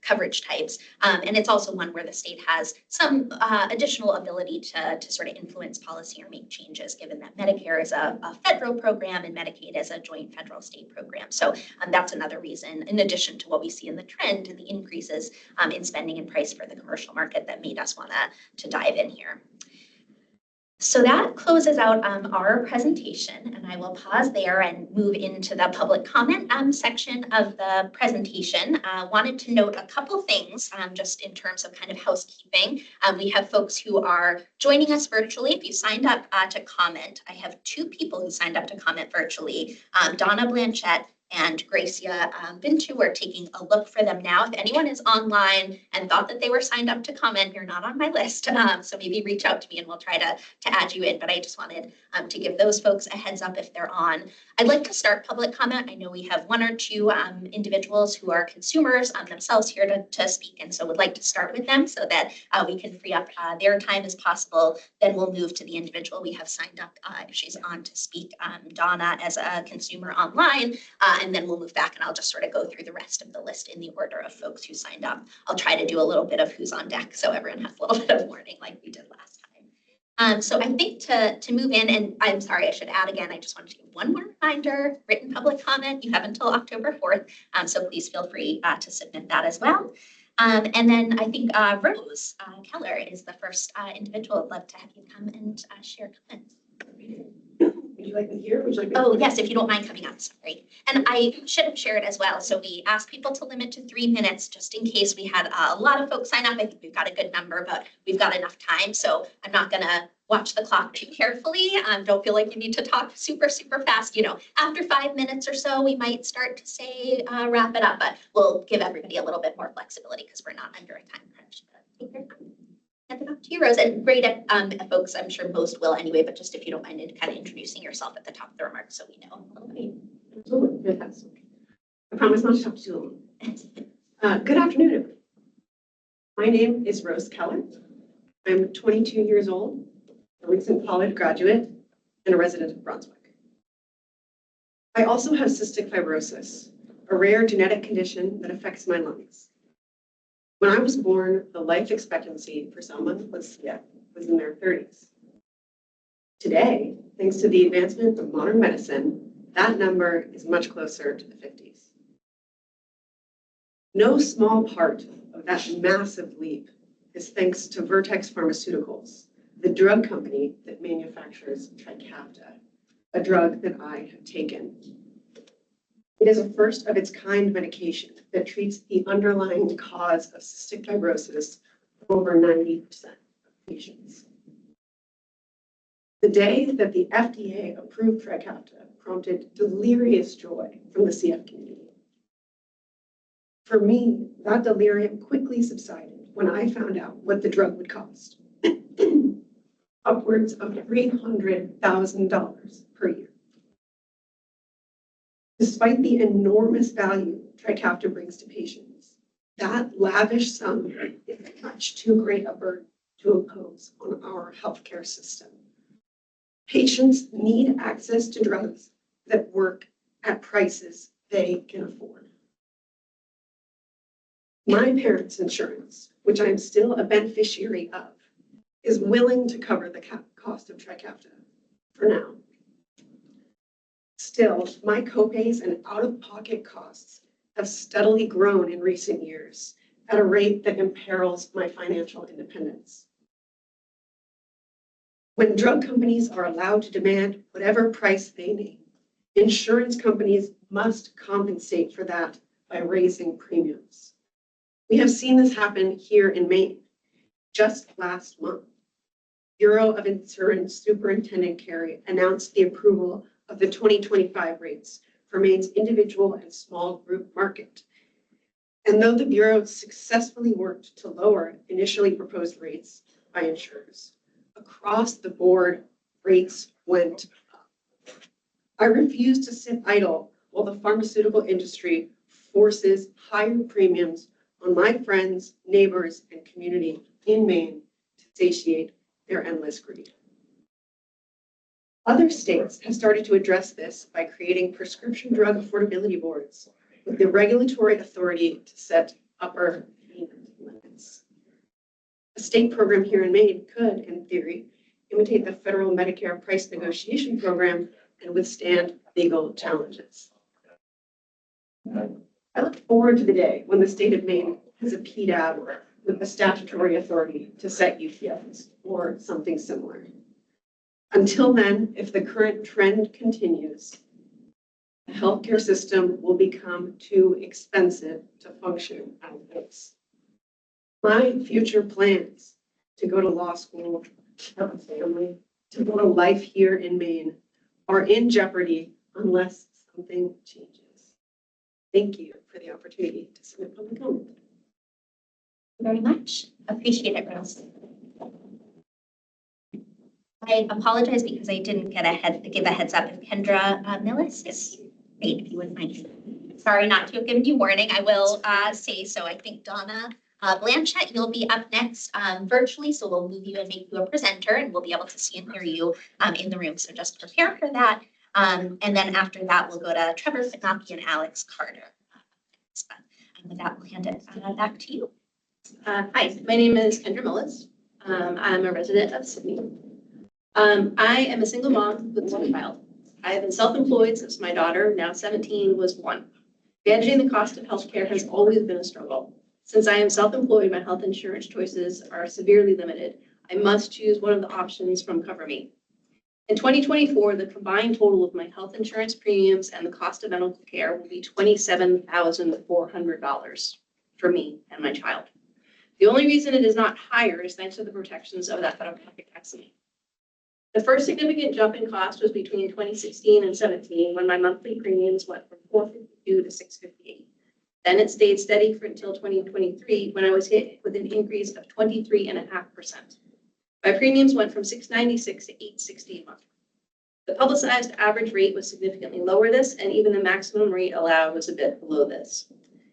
coverage types. And it's also one where the state has some additional ability to sort of influence policy or make changes, given that Medicare is a federal program and Medicaid is a joint federal state program. So that's another reason, in addition to what we see in the trend, the increases in spending and price for the commercial market that made us want to dive in here. So that closes out our presentation, and I will pause there and move into the public comment section of the presentation. Wanted to note a couple things just in terms of kind of housekeeping. We have folks who are joining us virtually. If you signed up to comment, I have two people who signed up to comment virtually, Donna Blanchette and Gracia Bintu. We're taking a look for them now. If anyone is online and thought that they were signed up to comment, you're not on my list. So maybe reach out to me and we'll try to add you in. But I just wanted to give those folks a heads up if they're on. I'd like to start public comment. I know we have one or two individuals who are consumers themselves here to speak. And so would like to start with them so that we can free up their time as possible. Then we'll move to the individual we have signed up if she's on to speak, Donna, as a consumer online. And then we'll move back and I'll just sort of go through the rest of the list in the order of folks who signed up. I'll try to do a little bit of who's on deck so everyone has a little bit of warning like we did last time. So I think to move in, and I'm sorry, I should add again, I just wanted to give one more reminder, written public comment, you have until October 4th. So please feel free to submit that as well. And then I think Rose Keller is the first individual. I'd love to have you come and share comments. Would you like me here? Would you like me? Oh, yes, if you don't mind coming up, sorry. And I should have shared as well. So we asked people to limit to 3 minutes just in case we had a lot of folks sign up. I think we've got a good number, but we've got enough time. So I'm not gonna watch the clock too carefully. Don't feel like you need to talk super, super fast. You know, after 5 minutes or so, we might start to say wrap it up, but we'll give everybody a little bit more flexibility because we're not under a time crunch. But take your time. Hand it off to you, Rose, and great folks, I'm sure most will anyway, but just if you don't mind kind of introducing yourself at the top of the remarks so we know a little bit. Absolutely, fantastic. I promise not to talk too long. Good afternoon, everybody. My name is Rose Keller. I'm 22 years old, a recent college graduate, and a resident of Brunswick. I also have cystic fibrosis, a rare genetic condition that affects my lungs. When I was born, the life expectancy for someone was in their 30s. Today, thanks to the advancement of modern medicine, that number is much closer to the 50s. No small part of that massive leap is thanks to Vertex Pharmaceuticals, the drug company that manufactures Trikafta, a drug that I have taken. It is a first of its kind medication that treats the underlying cause of cystic fibrosis for over 90% of patients. The day that the FDA approved Trikafta prompted delirious joy from the CF community. For me, that delirium quickly subsided when I found out what the drug would cost. Upwards of $300,000 per year. Despite the enormous value Trikafta brings to patients, that lavish sum is much too great a burden to impose on our healthcare system. Patients need access to drugs that work at prices they can afford. My parents' insurance, which I'm still a beneficiary of, is willing to cover the cost of Trikafta for now. Still, my copays and out-of-pocket costs have steadily grown in recent years at a rate that imperils my financial independence. When drug companies are allowed to demand whatever price they name, insurance companies must compensate for that by raising premiums. We have seen this happen here in Maine. Just last month, Bureau of Insurance Superintendent Carey announced the approval of the 2025 rates for Maine's individual and small group market. And though the Bureau successfully worked to lower initially proposed rates by insurers, across the board, rates went up. I refuse to sit idle while the pharmaceutical industry forces higher premiums on my friends, neighbors, and community in Maine to satiate their endless greed. Other states have started to address this by creating prescription drug affordability boards with the regulatory authority to set upper payment limits. A state program here in Maine could, in theory, imitate the federal Medicare price negotiation program and withstand legal challenges. I look forward to the day when the state of Maine has a PDAB with the statutory authority to set UPLs or something similar. Until then, if the current trend continues, the healthcare system will become too expensive to function as is. My future plans to go to law school, have a family, to go to life here in Maine are in jeopardy unless something changes. Thank you for the opportunity to submit public comment. Very much. Appreciate it, Rose. I apologize because I didn't give a heads up. If Kendra Millis is great, if you wouldn't mind. Sorry not to have given you warning. I will say so. I think Donna Blanchett, you'll be up next virtually, so we'll move you and make you a presenter, and we'll be able to see and hear you in the room. So just prepare for that. And then after that, we'll go to Trevor Finocchi and Alex Carter. And with that, we'll hand it back to you. Hi, my name is Kendra Millis. I'm a resident of Sydney. I am a single mom with one child. I have been self-employed since my daughter, now 17, was 1. Managing the cost of healthcare has always been a struggle. Since I am self-employed, my health insurance choices are severely limited. I must choose one of the options from CoverMe. In 2024, the combined total of my health insurance premiums and the cost of medical care will be $27,400 for me and my child. The only reason it is not higher is thanks to the protections of that out-of-pocket tax. The first significant jump in cost was between 2016 and 17, when my monthly premiums went from $452 to $658. Then it stayed steady until 2023, when I was hit with an increase of 23.5%. My premiums went from $696 to $860 a month. The publicized average rate was significantly lower this, and even the maximum rate allowed was a bit below this.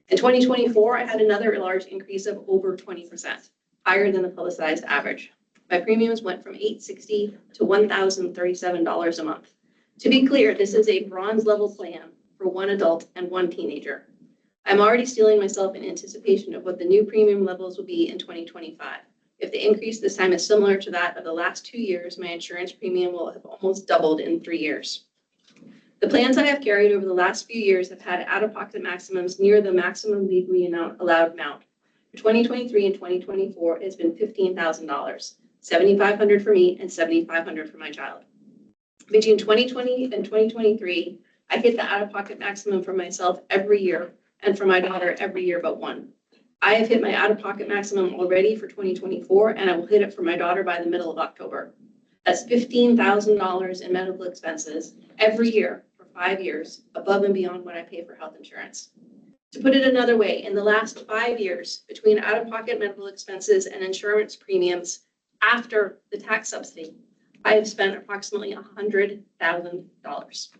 In 2024, I had another large increase of over 20%, higher than the publicized average. My premiums went from $860 to $1,037 a month. To be clear, this is a bronze level plan for 1 adult and 1 teenager. I'm already steeling myself in anticipation of what the new premium levels will be in 2025. If the increase this time is similar to that of the last 2 years, my insurance premium will have almost doubled in 3 years. The plans I have carried over the last few years have had out-of-pocket maximums near the maximum legally allowed amount. For 2023 and 2024, it's been $15,000, $7,500 for me and $7,500 for my child. Between 2020 and 2023, I hit the out-of-pocket maximum for myself every year and for my daughter every year but one. I have hit my out-of-pocket maximum already for 2024, and I will hit it for my daughter by the middle of October. That's $15,000 in medical expenses every year for 5 years, above and beyond what I pay for health insurance. To put it another way, in the last 5 years, between out-of-pocket medical expenses and insurance premiums after the tax subsidy, I have spent approximately $100,000.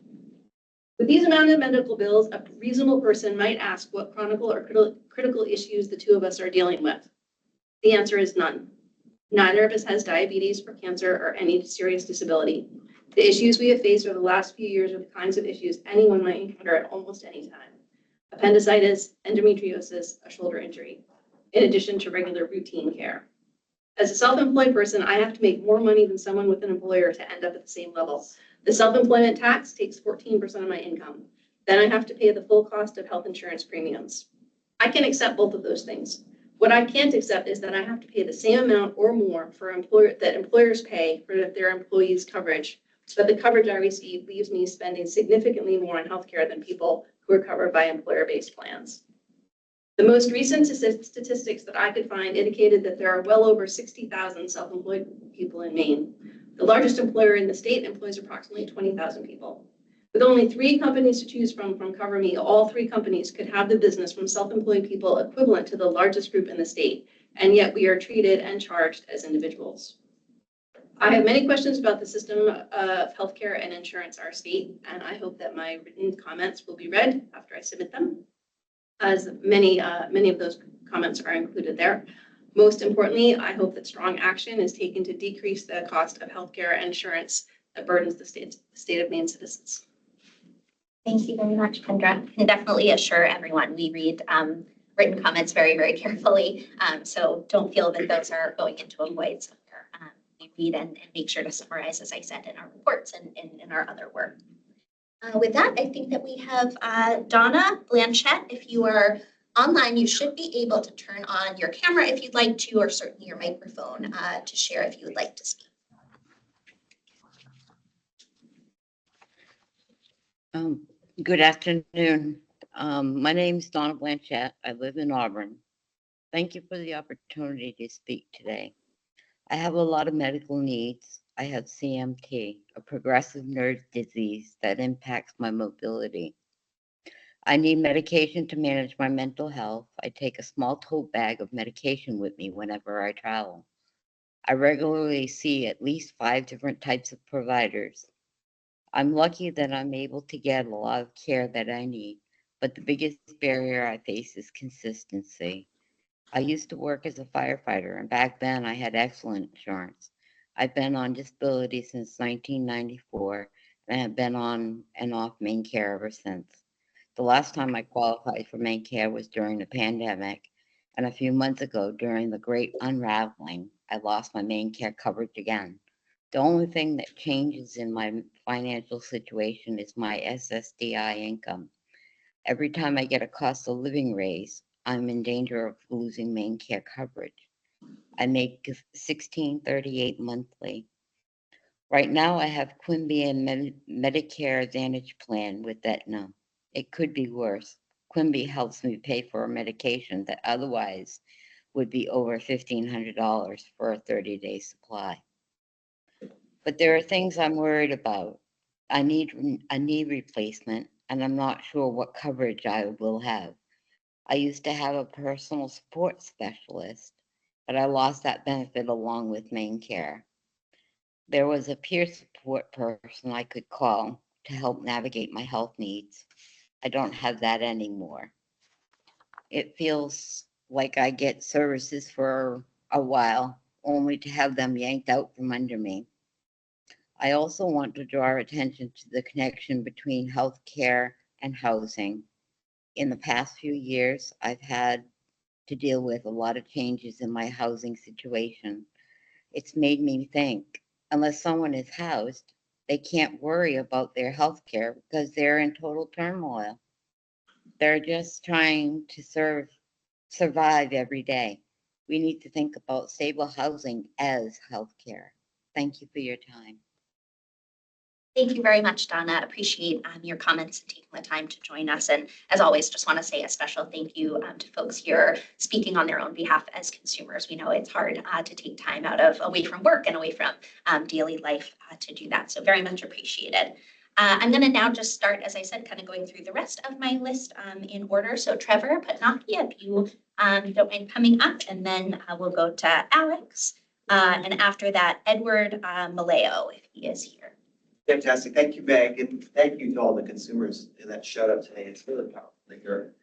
With these amount of medical bills, a reasonable person might ask what chronic or critical issues the two of us are dealing with. The answer is none. Neither of us has diabetes or cancer or any serious disability. The issues we have faced over the last few years are the kinds of issues anyone might encounter at almost any time. Appendicitis, endometriosis, a shoulder injury, in addition to regular routine care. As a self-employed person, I have to make more money than someone with an employer to end up at the same level. The self-employment tax takes 14% of my income. Then I have to pay the full cost of health insurance premiums. I can accept both of those things. What I can't accept is that I have to pay the same amount or more for that employers pay for their employees' coverage, but the coverage I receive leaves me spending significantly more on healthcare than people who are covered by employer-based plans. The most recent statistics that I could find indicated that there are well over 60,000 self-employed people in Maine. The largest employer in the state employs approximately 20,000 people. With only 3 companies to choose from CoverMe, all 3 companies could have the business from self-employed people equivalent to the largest group in the state, and yet we are treated and charged as individuals. I have many questions about the system of healthcare and insurance in our state, and I hope that my written comments will be read after I submit them, as many of those comments are included there. Most importantly, I hope that strong action is taken to decrease the cost of healthcare and insurance that burdens the state of Maine citizens. Thank you very much, Kendra. And definitely assure everyone we read written comments very, very carefully. So don't feel that those are going into a void somewhere. We read and make sure to summarize, as I said, in our reports and in our other work. With that, I think that we have Donna Blanchett. If you are online, you should be able to turn on your camera if you'd like to, or certainly your microphone to share if you would like to speak. Um, Good afternoon. My name's Donna Blanchett. I live in Auburn. Thank you for the opportunity to speak today. I have a lot of medical needs. I have CMT, a progressive nerve disease that impacts my mobility. I need medication to manage my mental health. I take a small tote bag of medication with me whenever I travel. I regularly see at least 5 different types of providers. I'm lucky that I'm able to get a lot of care that I need, but the biggest barrier I face is consistency. I used to work as a firefighter, and back then I had excellent insurance. I've been on disability since 1994, and have been on and off Maine Care ever since. The last time I qualified for Maine Care was during the pandemic, and a few months ago, during the great unraveling, I lost my Maine Care coverage again. The only thing that changes in my financial situation is my SSDI income. Every time I get a cost of living raise, I'm in danger of losing Maine Care coverage. I make 1638 monthly. Right now, I have Quimby and Medicare Advantage plan with Aetna. It could be worse. Quimby helps me pay for a medication that otherwise would be over $1,500 for a 30-day supply. But there are things I'm worried about. I need a knee replacement, and I'm not sure what coverage I will have. I used to have a personal support specialist, but I lost that benefit along with Maine Care. There was a peer support person I could call to help navigate my health needs. I don't have that anymore. It feels like I get services for a while, only to have them yanked out from under me. I also want to draw attention to the connection between healthcare and housing. In the past few years, I've had to deal with a lot of changes in my housing situation. It's made me think, unless someone is housed, they can't worry about their health care because they're in total turmoil. They're just trying to survive every day. We need to think about stable housing as health care. Thank you for your time. Thank you very much, Donna. Appreciate your comments and taking the time to join us. And as always, just want to say a special thank you to folks here speaking on their own behalf as consumers. We know it's hard to take time out of away from work and away from daily life to do that. So very much appreciated. I'm going to now just start, as I said, kind of going through the rest of my list in order. So Trevor Patnaki, if you don't mind coming up, and then we'll go to Alex. And after that, Edward Maleo, if he is here. Fantastic. Thank you, Meg, and thank you to all the consumers that showed up today. It's really powerful. Like your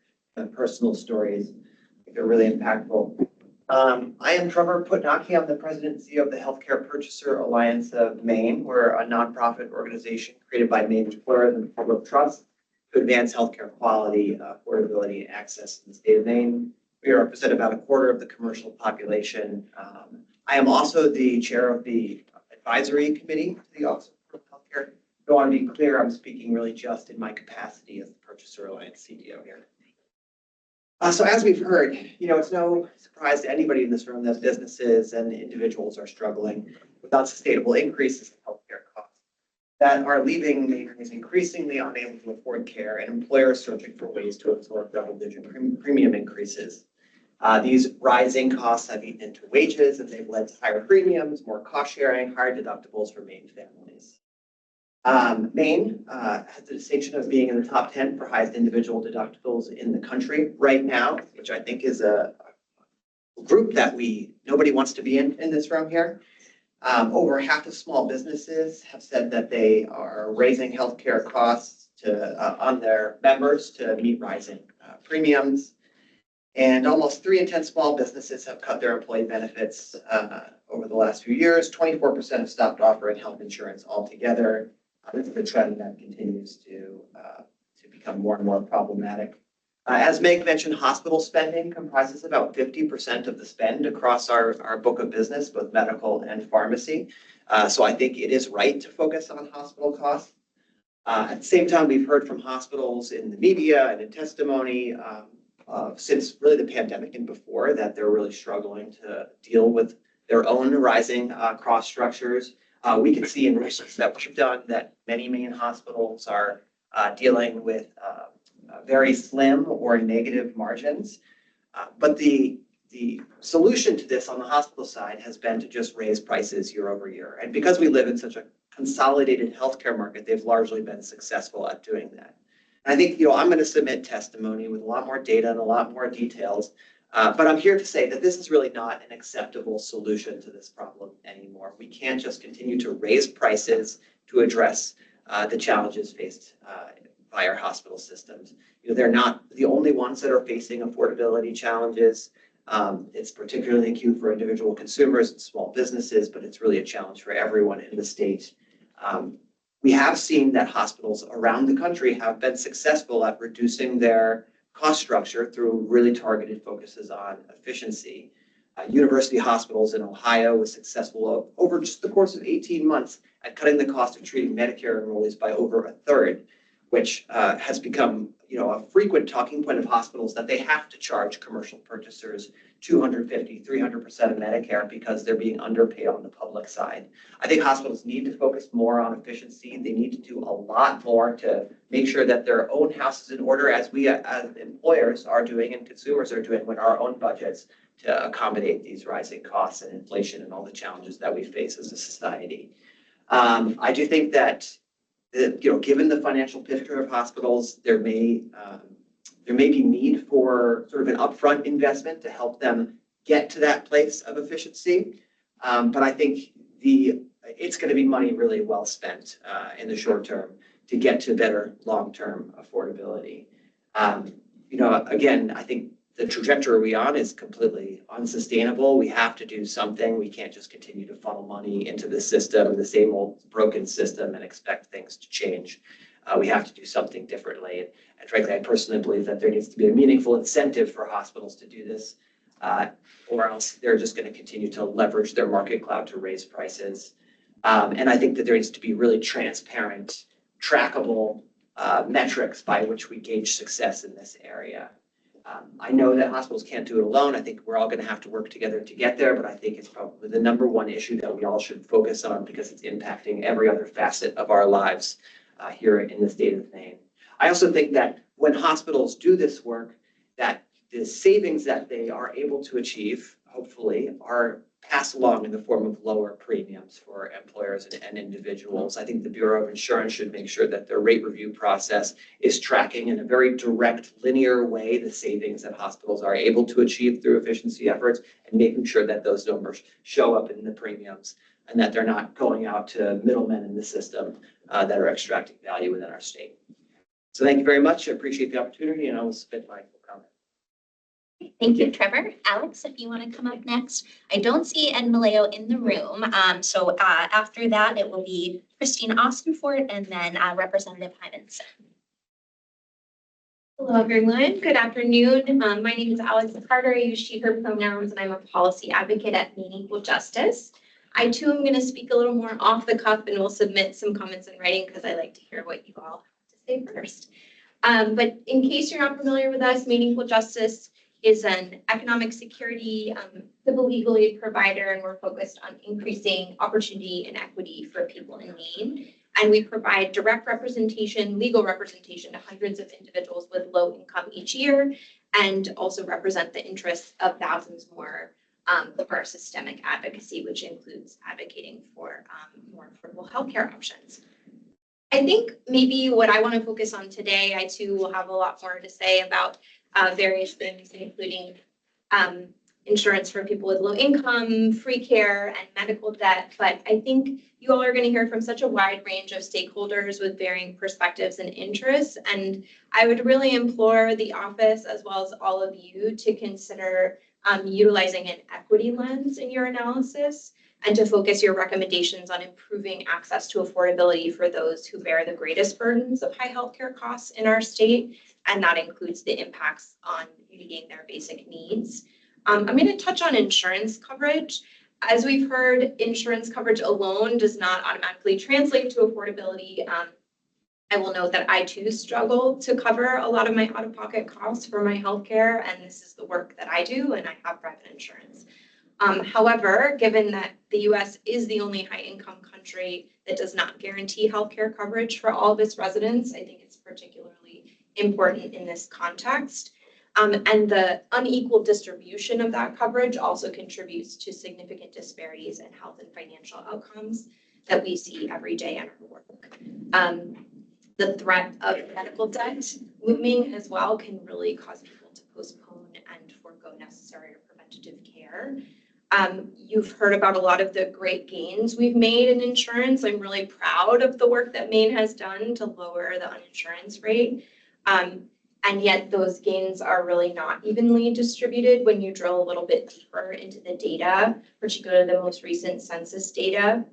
personal stories, I think they're really impactful. I am Trevor Putnaki. I'm the president and CEO of the Healthcare Purchaser Alliance of Maine. We're a nonprofit organization created by Maine employers and public trust to advance healthcare quality, affordability, and access in the state of Maine. We represent about a quarter of the commercial population. I am also the chair of the advisory committee to the Office of Healthcare. I want to be clear, I'm speaking really just in my capacity as the Purchaser Alliance CDO here. So as we've heard, it's no surprise to anybody in this room that businesses and individuals are struggling with unsustainable increases in healthcare costs that are leaving Mainers increasingly unable to afford care and employers searching for ways to absorb double-digit premium increases. These rising costs have eaten into wages, and they've led to higher premiums, more cost sharing, higher deductibles for Maine families. Maine has the distinction of being in the top 10 for highest individual deductibles in the country right now, which I think is a group that nobody wants to be in this room here. Over half of small businesses have said that they are raising healthcare costs on their members to meet rising premiums. And almost 3 in 10 small businesses have cut their employee benefits over the last few years. 24% have stopped offering health insurance altogether. This is a trend that continues to become more and more problematic. As Meg mentioned, hospital spending comprises about 50% of the spend across our book of business, both medical and pharmacy. So I think it is right to focus on hospital costs. At the same time, we've heard from hospitals in the media and in testimony since really the pandemic and before that they're really struggling to deal with their own rising cost structures. We can see in research that we've done that many Maine hospitals are dealing with very slim or negative margins. But the solution to this on the hospital side has been to just raise prices year over year. And because we live in such a consolidated healthcare market, they've largely been successful at doing that. And I think, I'm going to submit testimony with a lot more data and a lot more details. But I'm here to say that this is really not an acceptable solution to this problem anymore. We can't just continue to raise prices to address the challenges faced by our hospital systems. They're not the only ones that are facing affordability challenges. It's particularly acute for individual consumers and small businesses, but it's really a challenge for everyone in the state. We have seen that hospitals around the country have been successful at reducing their cost structure through really targeted focuses on efficiency. University hospitals in Ohio was successful over just the course of 18 months at cutting the cost of treating Medicare enrollees by over a third, which has become a frequent talking point of hospitals that they have to charge commercial purchasers 250, 300% of Medicare because they're being underpaid on the public side. I think hospitals need to focus more on efficiency. They need to do a lot more to make sure that their own house is in order, as we as employers are doing and consumers are doing with our own budgets to accommodate these rising costs and inflation and all the challenges that we face as a society. I do think that given the financial picture of hospitals, there may be need for sort of an upfront investment to help them get to that place of efficiency. But I think it's going to be money really well spent in the short term to get to better long-term affordability. Again, I think the trajectory we're on is completely unsustainable. We have to do something. We can't just continue to funnel money into the system, the same old broken system, and expect things to change. We have to do something differently. And frankly, I personally believe that there needs to be a meaningful incentive for hospitals to do this, or else they're just going to continue to leverage their market clout to raise prices. And I think that there needs to be really transparent, trackable metrics by which we gauge success in this area. I know that hospitals can't do it alone. I think we're all going to have to work together to get there, but I think it's probably the number one issue that we all should focus on because it's impacting every other facet of our lives here in the state of Maine. I also think that when hospitals do this work, that the savings that they are able to achieve, hopefully, are passed along in the form of lower premiums for employers and individuals. I think the Bureau of Insurance should make sure that their rate review process is tracking in a very direct, linear way the savings that hospitals are able to achieve through efficiency efforts and making sure that those numbers show up in the premiums and that they're not going out to middlemen in the system that are extracting value within our state. So thank you very much. I appreciate the opportunity and I will submit my comment. Thank you, Trevor. Alex, if you want to come up next. I don't see Ed Maleo in the room. So after that, it will be Christine Austinfort and then Representative Hymanson. Hello, everyone. Good afternoon. My name is Alex Carter. I use she, her pronouns, and I'm a policy advocate at Maine Equal Justice. I, too, am going to speak a little more off the cuff and will submit some comments in writing because I like to hear what you all have to say first. But in case you're not familiar with us, Maine Equal Justice is an economic security civil legal aid provider, and we're focused on increasing opportunity and equity for people in Maine. And we provide direct representation, legal representation to hundreds of individuals with low income each year, and also represent the interests of thousands more of our systemic advocacy, which includes advocating for more affordable healthcare options. I think maybe what I want to focus on today, I too will have a lot more to say about various things, including insurance for people with low income, free care, and medical debt. But I think you all are going to hear from such a wide range of stakeholders with varying perspectives and interests. And I would really implore the office, as well as all of you, to consider utilizing an equity lens in your analysis and to focus your recommendations on improving access to affordability for those who bear the greatest burdens of high healthcare costs in our state. And that includes the impacts on meeting their basic needs. I'm going to touch on insurance coverage. As we've heard, insurance coverage alone does not automatically translate to affordability. I will note that I too struggle to cover a lot of my out-of-pocket costs for my healthcare, and this is the work that I do, and I have private insurance. However, given that the US is the only high-income country that does not guarantee healthcare coverage for all of its residents, I think it's particularly important in this context. And the unequal distribution of that coverage also contributes to significant disparities in health and financial outcomes that we see every day in our work. The threat of medical debt looming as well can really cause people to postpone and forego necessary or preventative care. You've heard about a lot of the great gains we've made in insurance. I'm really proud of the work that Maine has done to lower the uninsurance rate. And yet those gains are really not evenly distributed when you drill a little bit deeper into the data, particularly the most recent census data.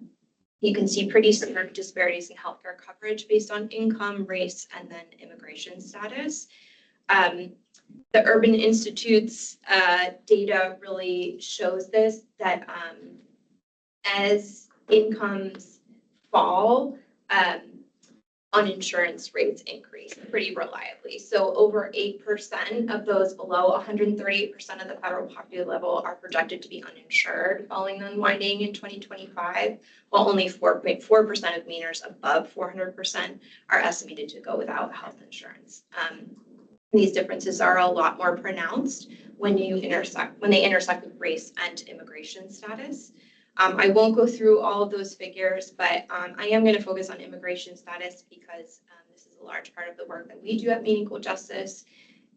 You can see pretty stark disparities in healthcare coverage based on income, race, and then immigration status. The Urban Institute's data really shows this, that as incomes fall, uninsurance rates increase pretty reliably. So over 8% of those below 138% of the federal poverty level are projected to be uninsured following the unwinding in 2025, while only 4.4% of Mainers above 400% are estimated to go without health insurance. These differences are a lot more pronounced when they intersect with race and immigration status. I won't go through all of those figures, but I am going to focus on immigration status because this is a large part of the work that we do at Maine Equal Justice,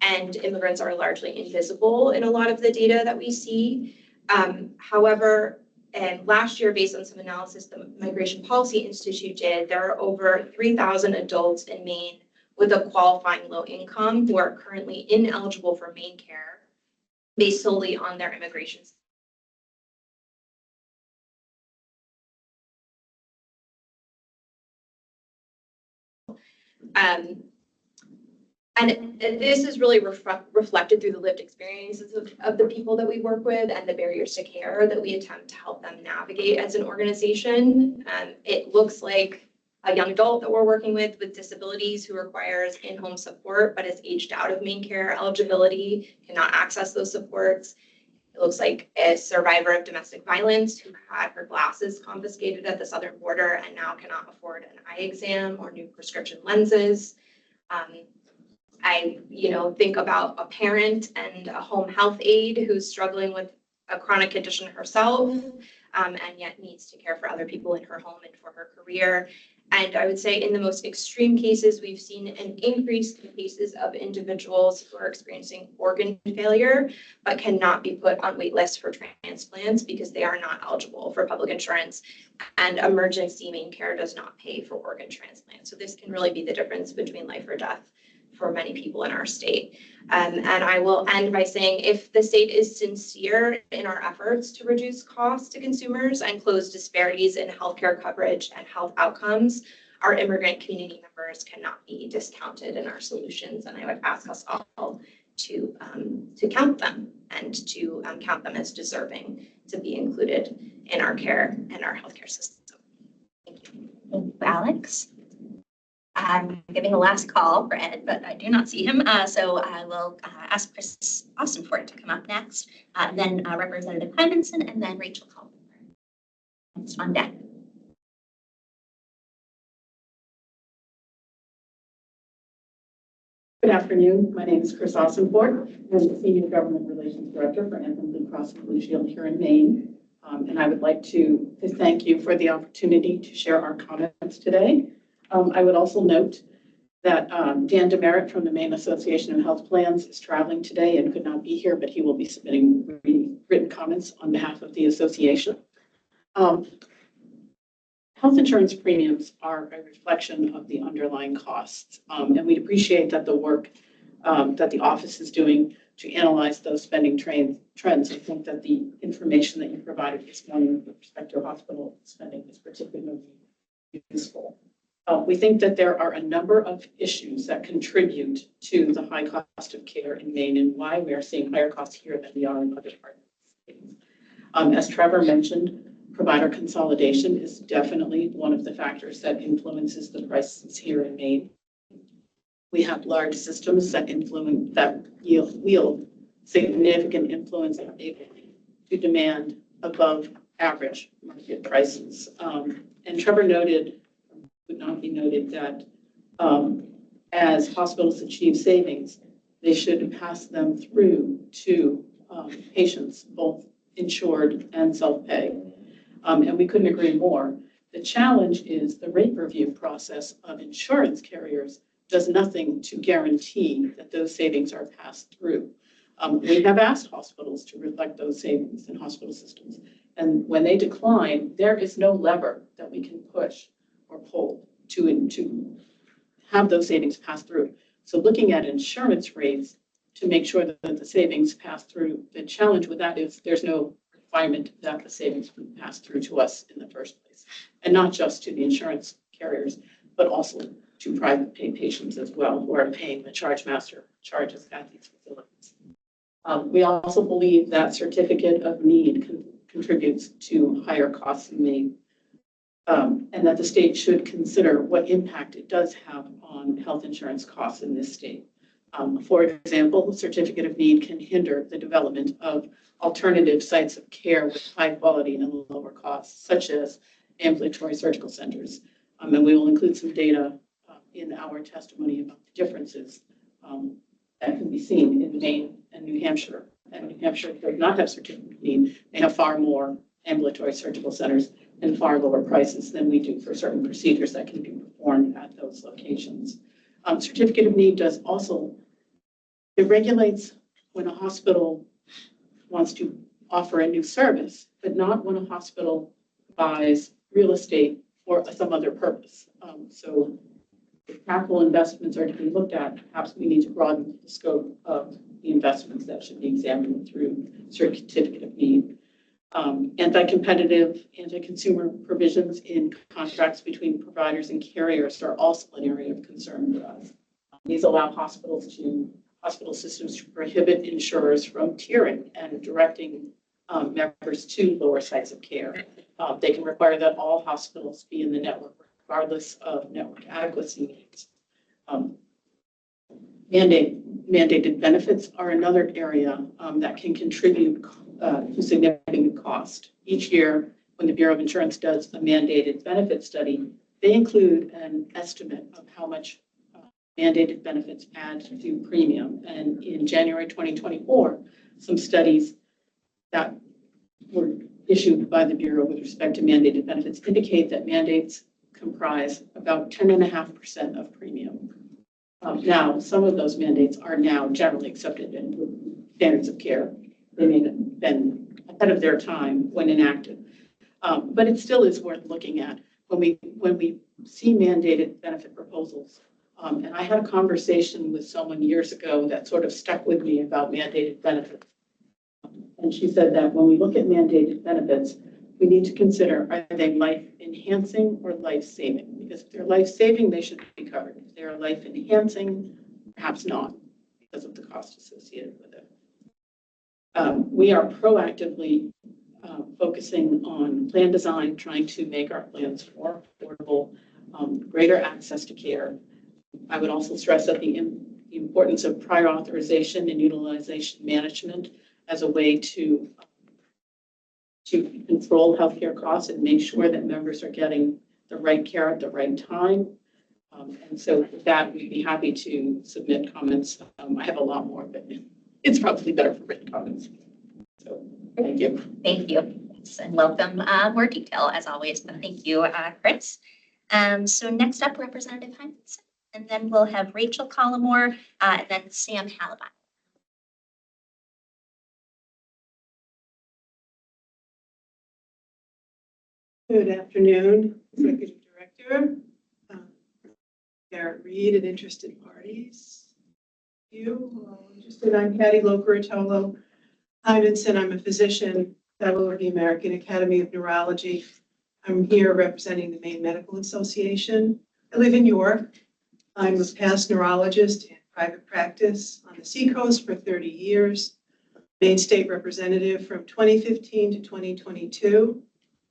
and immigrants are largely invisible in a lot of the data that we see. However, last year, based on some analysis the Migration Policy Institute did, there are over 3,000 adults in Maine with a qualifying low income who are currently ineligible for Maine care based solely on their immigration. And this is really reflected through the lived experiences of the people that we work with and the barriers to care that we attempt to help them navigate as an organization. It looks like a young adult that we're working with disabilities who requires in-home support but is aged out of Maine care eligibility, cannot access those supports. It looks like a survivor of domestic violence who had her glasses confiscated at the southern border and now cannot afford an eye exam or new prescription lenses. I think about a parent and a home health aide who's struggling with a chronic condition herself, and yet needs to care for other people in her home and for her career. And I would say in the most extreme cases, we've seen an increase in cases of individuals who are experiencing organ failure, but cannot be put on wait lists for transplants because they are not eligible for public insurance, and emergency Maine care does not pay for organ transplants. So this can really be the difference between life or death for many people in our state. And I will end by saying, if the state is sincere in our efforts to reduce costs to consumers and close disparities in healthcare coverage and health outcomes, our immigrant community members cannot be discounted in our solutions. And I would ask us all to count them and to count them as deserving to be included in our care and our healthcare system. Thank you. Thank you, Alex. I'm giving a last call for Ed, but I do not see him. So I will ask Chris Austinford to come up next, then Representative Hymanson, and then Rachel Culver. Next on deck. Good afternoon. My name is Chris Austinford. I'm the Senior Government Relations Director for Anthem Blue Cross and Blue Shield here in Maine. And I would like to thank you for the opportunity to share our comments today. I would also note that Dan Demerit from the Maine Association of Health Plans is traveling today and could not be here, but he will be submitting written comments on behalf of the association. Health insurance premiums are a reflection of the underlying costs, and we appreciate that the work that the office is doing to analyze those spending trends. I think that the information that you provided this morning with respect to hospital spending is particularly useful. We think that there are a number of issues that contribute to the high cost of care in Maine and why we are seeing higher costs here than we are in other parts of the state. As Trevor mentioned, provider consolidation is definitely one of the factors that influences the prices here in Maine. We have large systems that wield significant influence and are able to demand above average market prices. And Trevor noted, would not be noted, that as hospitals achieve savings, they should pass them through to patients, both insured and self-pay. And we couldn't agree more. The challenge is the rate review process of insurance carriers does nothing to guarantee that those savings are passed through. We have asked hospitals to reflect those savings in hospital systems. And when they decline, there is no lever that we can push or pull to have those savings pass through. So looking at insurance rates to make sure that the savings pass through, the challenge with that is there's no requirement that the savings be passed through to us in the first place. And not just to the insurance carriers, but also to private pay patients as well, who are paying the charge master charges at these facilities. We also believe that certificate of need contributes to higher costs in Maine, and that the state should consider what impact it does have on health insurance costs in this state. For example, the certificate of need can hinder the development of alternative sites of care with high quality and lower costs, such as ambulatory surgical centers. And we will include some data in our testimony about the differences that can be seen in Maine and New Hampshire. And New Hampshire does not have certificate of need. They have far more ambulatory surgical centers and far lower prices than we do for certain procedures that can be performed at those locations. Certificate of need does also, it regulates when a hospital wants to offer a new service, but not when a hospital buys real estate for some other purpose. So if capital investments are to be looked at, perhaps we need to broaden the scope of the investments that should be examined through certificate of need. Anti-competitive, anti-consumer provisions in contracts between providers and carriers are also an area of concern for us. These allow hospital systems to prohibit insurers from tiering and directing members to lower sites of care. They can require that all hospitals be in the network, regardless of network adequacy needs. Mandated benefits are another area that can contribute to significant cost. Each year, when the Bureau of Insurance does a mandated benefit study, they include an estimate of how much mandated benefits add to premium. And in January 2024, some studies that were issued by the Bureau with respect to mandated benefits indicate that mandates comprise about 10.5% of premium. Now, some of those mandates are now generally accepted in standards of care. They may have been ahead of their time when enacted, but it still is worth looking at when we see mandated benefit proposals. And I had a conversation with someone years ago that sort of stuck with me about mandated benefits. And she said that when we look at mandated benefits, we need to consider, are they life enhancing or life saving? Because if they're life saving, they should be covered. If they're life enhancing, perhaps not because of the cost associated with it. We are proactively focusing on plan design, trying to make our plans more affordable, greater access to care. I would also stress that the importance of prior authorization and utilization management as a way to control healthcare costs and make sure that members are getting the right care at the right time. And so with that, we'd be happy to submit comments. I have a lot more, but it's probably better for written comments. So thank you. Thank you. Yes, and welcome more detail as always, but thank you, Chris. So next up, Representative Hines, and then we'll have Rachel Collmore and then Sam Halliburton. Good afternoon, Executive Director, Garrett Reed, and interested parties. I'm Patty Locaritolo Hymanson. I'm a physician, fellow of the American Academy of Neurology. I'm here representing the Maine Medical Association. I live in York. I'm a past neurologist in private practice on the Seacoast for 30 years, Maine State Representative from 2015 to 2022,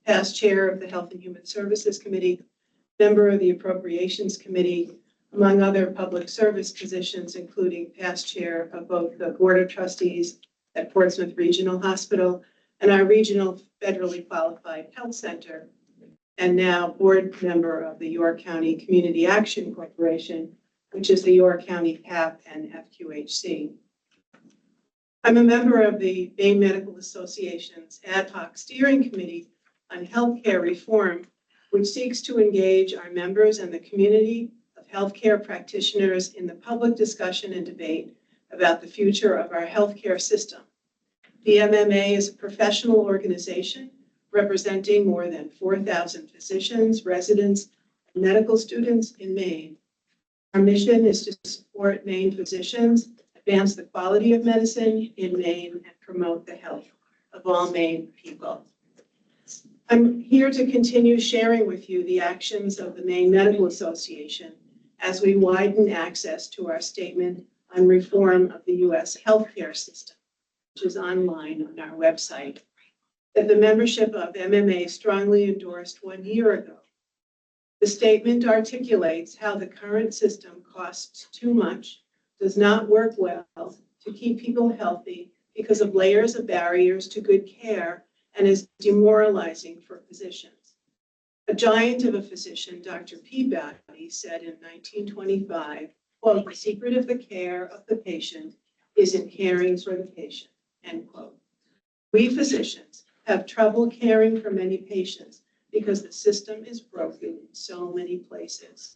past chair of the Health and Human Services Committee, member of the Appropriations Committee, among other public service positions, including past chair of both the Board of Trustees at Portsmouth Regional Hospital and our regional federally qualified health center, and now board member of the York County Community Action Corporation, which is the York County PAP and FQHC. I'm a member of the Maine Medical Association's Ad Hoc Steering Committee on Healthcare Reform, which seeks to engage our members and the community of healthcare practitioners in the public discussion and debate about the future of our healthcare system. The MMA is a professional organization representing more than 4,000 physicians, residents, and medical students in Maine. Our mission is to support Maine physicians, advance the quality of medicine in Maine, and promote the health of all Maine people. I'm here to continue sharing with you the actions of the Maine Medical Association as we widen access to our statement on reform of the U.S. healthcare system, which is online on our website, that the membership of MMA strongly endorsed 1 year ago. The statement articulates how the current system costs too much, does not work well to keep people healthy because of layers of barriers to good care, and is demoralizing for physicians. A giant of a physician, Dr. Peabody, said in 1925, quote, "The secret of the care of the patient is in caring for the patient," end quote. We physicians have trouble caring for many patients because the system is broken in so many places.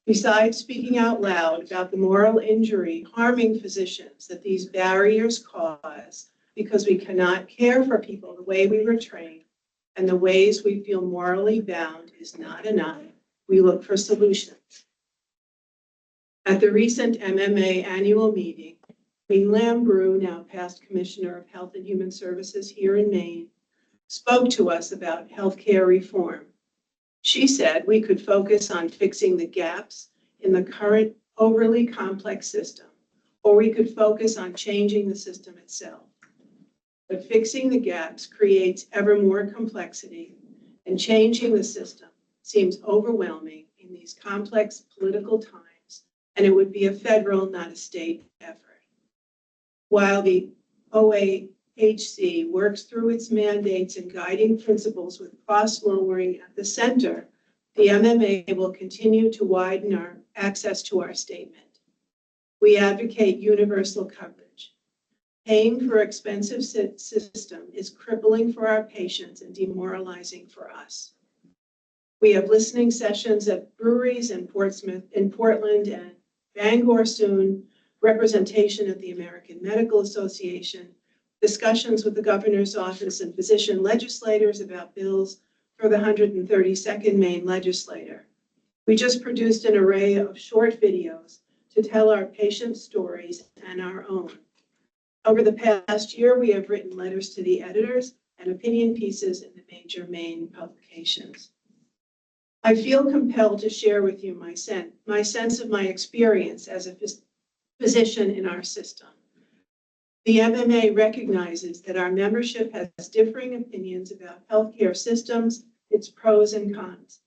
Besides speaking out loud about the moral injury harming physicians that these barriers cause because we cannot care for people the way we were trained and the ways we feel morally bound is not enough, we look for solutions. At the recent MMA annual meeting, Jean Lambrou, now past Commissioner of Health and Human Services here in Maine, spoke to us about healthcare reform. She said we could focus on fixing the gaps in the current overly complex system, or we could focus on changing the system itself. But fixing the gaps creates ever more complexity, and changing the system seems overwhelming in these complex political times, and it would be a federal, not a state effort. While the OAHC works through its mandates and guiding principles with cost lowering at the center, the MMA will continue to widen our access to our statement. We advocate universal coverage. Paying for expensive system is crippling for our patients and demoralizing for us. We have listening sessions at breweries in Portland and Bangor soon, representation at the American Medical Association, discussions with the governor's office and physician legislators about bills for the 132nd Maine legislature. We just produced an array of short videos to tell our patients' stories and our own. Over the past year, we have written letters to the editors and opinion pieces in the major Maine publications. I feel compelled to share with you my sense of my experience as a physician in our system. The MMA recognizes that our membership has differing opinions about healthcare systems, its pros and cons.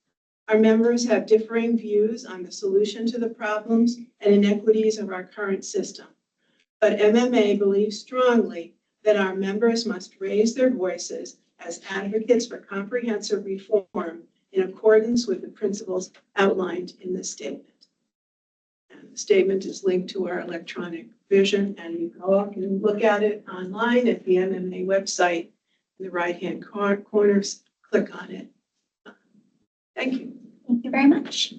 Our members have differing views on the solution to the problems and inequities of our current system. But MMA believes strongly that our members must raise their voices as advocates for comprehensive reform in accordance with the principles outlined in this statement. And the statement is linked to our electronic vision, and you can all can look at it online at the MMA website in the right-hand corner, click on it. Thank you. Thank you very much.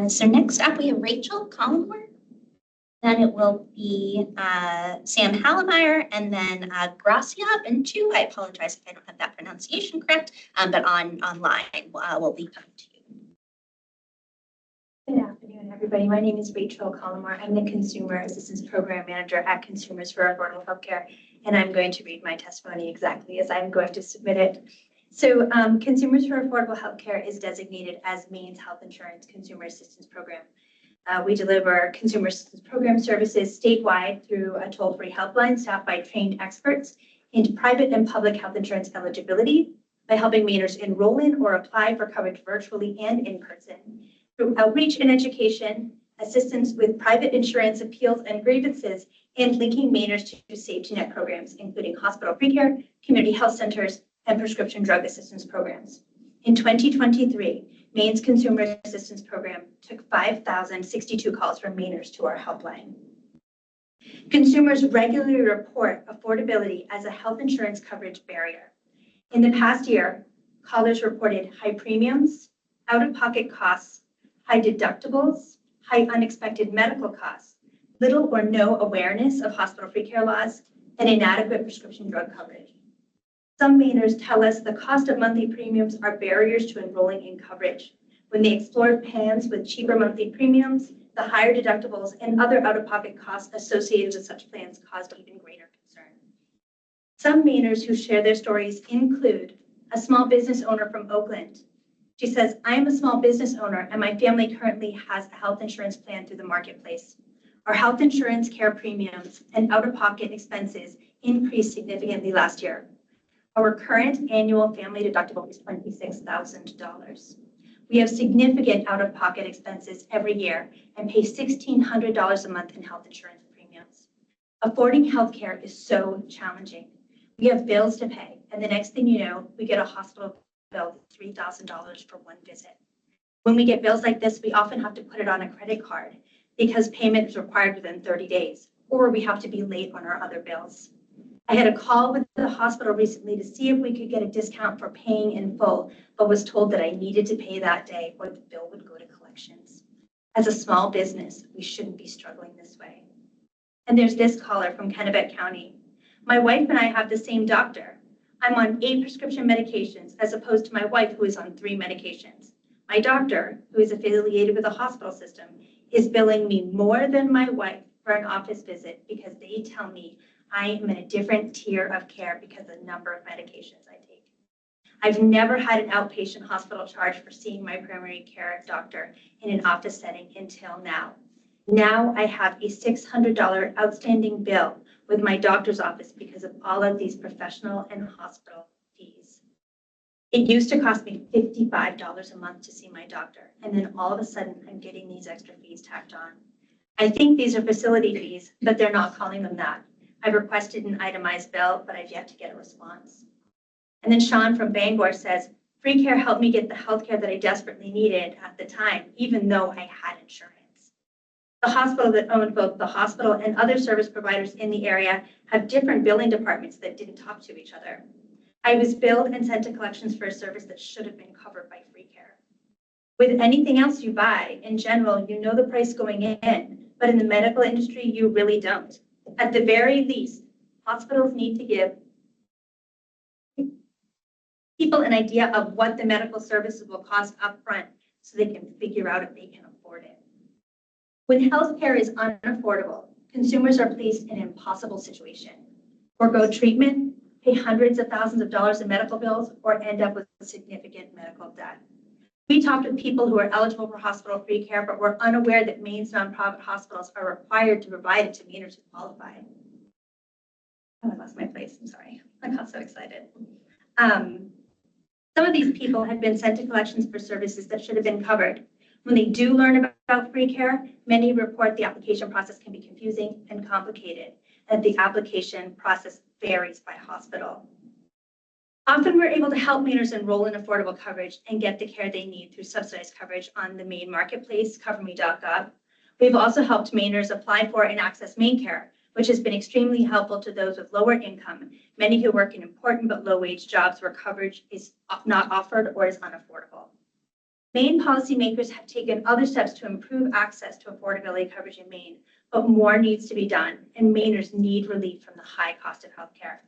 So next up, we have Rachel Collingwood. Then it will be Sam Hallemeyer, and then Gracia Bentu. I apologize if I don't have that pronunciation correct, but online will be coming to you. Good afternoon, everybody. My name is Rachel Collingwood. I'm the Consumer Assistance Program Manager at Consumers for Affordable Healthcare, and I'm going to read my testimony exactly as I'm going to submit it. So Consumers for Affordable Healthcare is designated as Maine's health insurance consumer assistance program. We deliver consumer assistance program services statewide through a toll-free helpline staffed by trained experts into private and public health insurance eligibility by helping Mainers enroll in or apply for coverage virtually and in person, through outreach and education, assistance with private insurance appeals and grievances, and linking Mainers to safety net programs, including hospital free care, community health centers, and prescription drug assistance programs. In 2023, Maine's Consumer Assistance Program took 5,062 calls from Mainers to our helpline. Consumers regularly report affordability as a health insurance coverage barrier. In the past year, callers reported high premiums, out-of-pocket costs, high deductibles, high unexpected medical costs, little or no awareness of hospital free care laws, and inadequate prescription drug coverage. Some Mainers tell us the cost of monthly premiums are barriers to enrolling in coverage. When they explored plans with cheaper monthly premiums, the higher deductibles and other out-of-pocket costs associated with such plans caused even greater concern. Some Mainers who share their stories include a small business owner from Oakland. She says, I am a small business owner and my family currently has a health insurance plan through the marketplace. Our health insurance care premiums and out-of-pocket expenses increased significantly last year. Our current annual family deductible is $26,000. We have significant out-of-pocket expenses every year and pay $1,600 a month in health insurance premiums. Affording healthcare is so challenging. We have bills to pay, and the next thing you know, we get a hospital bill of $3,000 for one visit. When we get bills like this, we often have to put it on a credit card because payment is required within 30 days, or we have to be late on our other bills. I had a call with the hospital recently to see if we could get a discount for paying in full, but was told that I needed to pay that day or the bill would go to collections. As a small business, we shouldn't be struggling this way. And there's this caller from Kennebec County. My wife and I have the same doctor. I'm on 8 prescription medications as opposed to my wife who is on 3 medications. My doctor, who is affiliated with a hospital system, is billing me more than my wife for an office visit because they tell me I am in a different tier of care because of the number of medications I take. I've never had an outpatient hospital charge for seeing my primary care doctor in an office setting until now. Now I have a $600 outstanding bill with my doctor's office because of all of these professional and hospital fees. It used to cost me $55 a month to see my doctor, and then all of a sudden I'm getting these extra fees tacked on. I think these are facility fees, but they're not calling them that. I've requested an itemized bill, but I've yet to get a response. And then Sean from Bangor says, free care helped me get the healthcare that I desperately needed at the time, even though I had insurance. The hospital that owned both the hospital and other service providers in the area have different billing departments that didn't talk to each other. I was billed and sent to collections for a service that should have been covered by free care. With anything else you buy, in general, you know the price going in, but in the medical industry, you really don't. At the very least, hospitals need to give people an idea of what the medical services will cost upfront so they can figure out if they can afford it. When healthcare is unaffordable, consumers are placed in an impossible situation. Forgo treatment, pay hundreds of thousands of dollars in medical bills, or end up with significant medical debt. We talked with people who are eligible for hospital free care, but were unaware that Maine's nonprofit hospitals are required to provide it to Mainers who qualify. Oh, I lost my place, I'm sorry. I got so excited. Some of these people had been sent to collections for services that should have been covered. When they do learn about free care, many report the application process can be confusing and complicated, and the application process varies by hospital. Often we're able to help Mainers enroll in affordable coverage and get the care they need through subsidized coverage on the Maine marketplace, coverme.gov. We've also helped Mainers apply for and access Maine Care, which has been extremely helpful to those with lower income, many who work in important but low-wage jobs where coverage is not offered or is unaffordable. Maine policymakers have taken other steps to improve access to affordability coverage in Maine, but more needs to be done, and Mainers need relief from the high cost of healthcare.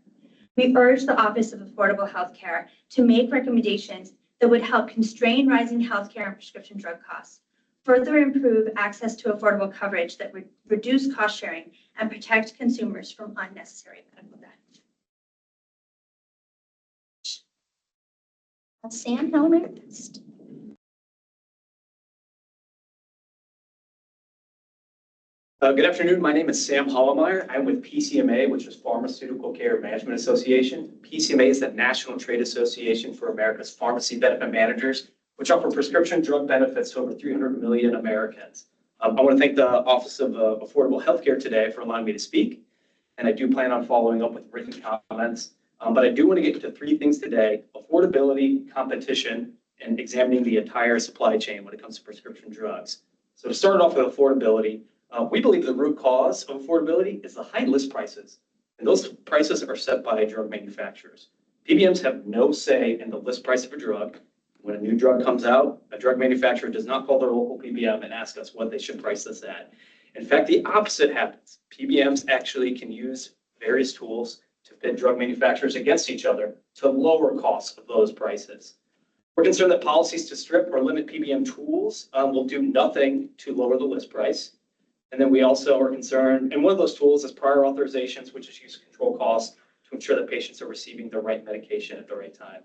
We urge the Office of Affordable Healthcare to make recommendations that would help constrain rising healthcare and prescription drug costs, further improve access to affordable coverage that would reduce cost sharing and protect consumers from unnecessary medical debt. Sam Helmer next. Good afternoon. My name is Sam Hollemeyer. I'm with PCMA, which is Pharmaceutical Care Management Association. PCMA is the National Trade Association for America's Pharmacy Benefit Managers, which offer prescription drug benefits to over 300 million Americans. I want to thank the Office of Affordable Healthcare today for allowing me to speak, and I do plan on following up with written comments. But I do want to get to 3 things today: affordability, competition, and examining the entire supply chain when it comes to prescription drugs. So to start off with affordability, we believe the root cause of affordability is the high list prices. And those prices are set by drug manufacturers. PBMs have no say in the list price of a drug. When a new drug comes out, a drug manufacturer does not call their local PBM and ask us what they should price this at. In fact, the opposite happens. PBMs actually can use various tools to pit drug manufacturers against each other to lower costs of those prices. We're concerned that policies to strip or limit PBM tools will do nothing to lower the list price. And then we also are concerned, and one of those tools is prior authorizations, which is used to control costs to ensure that patients are receiving the right medication at the right time.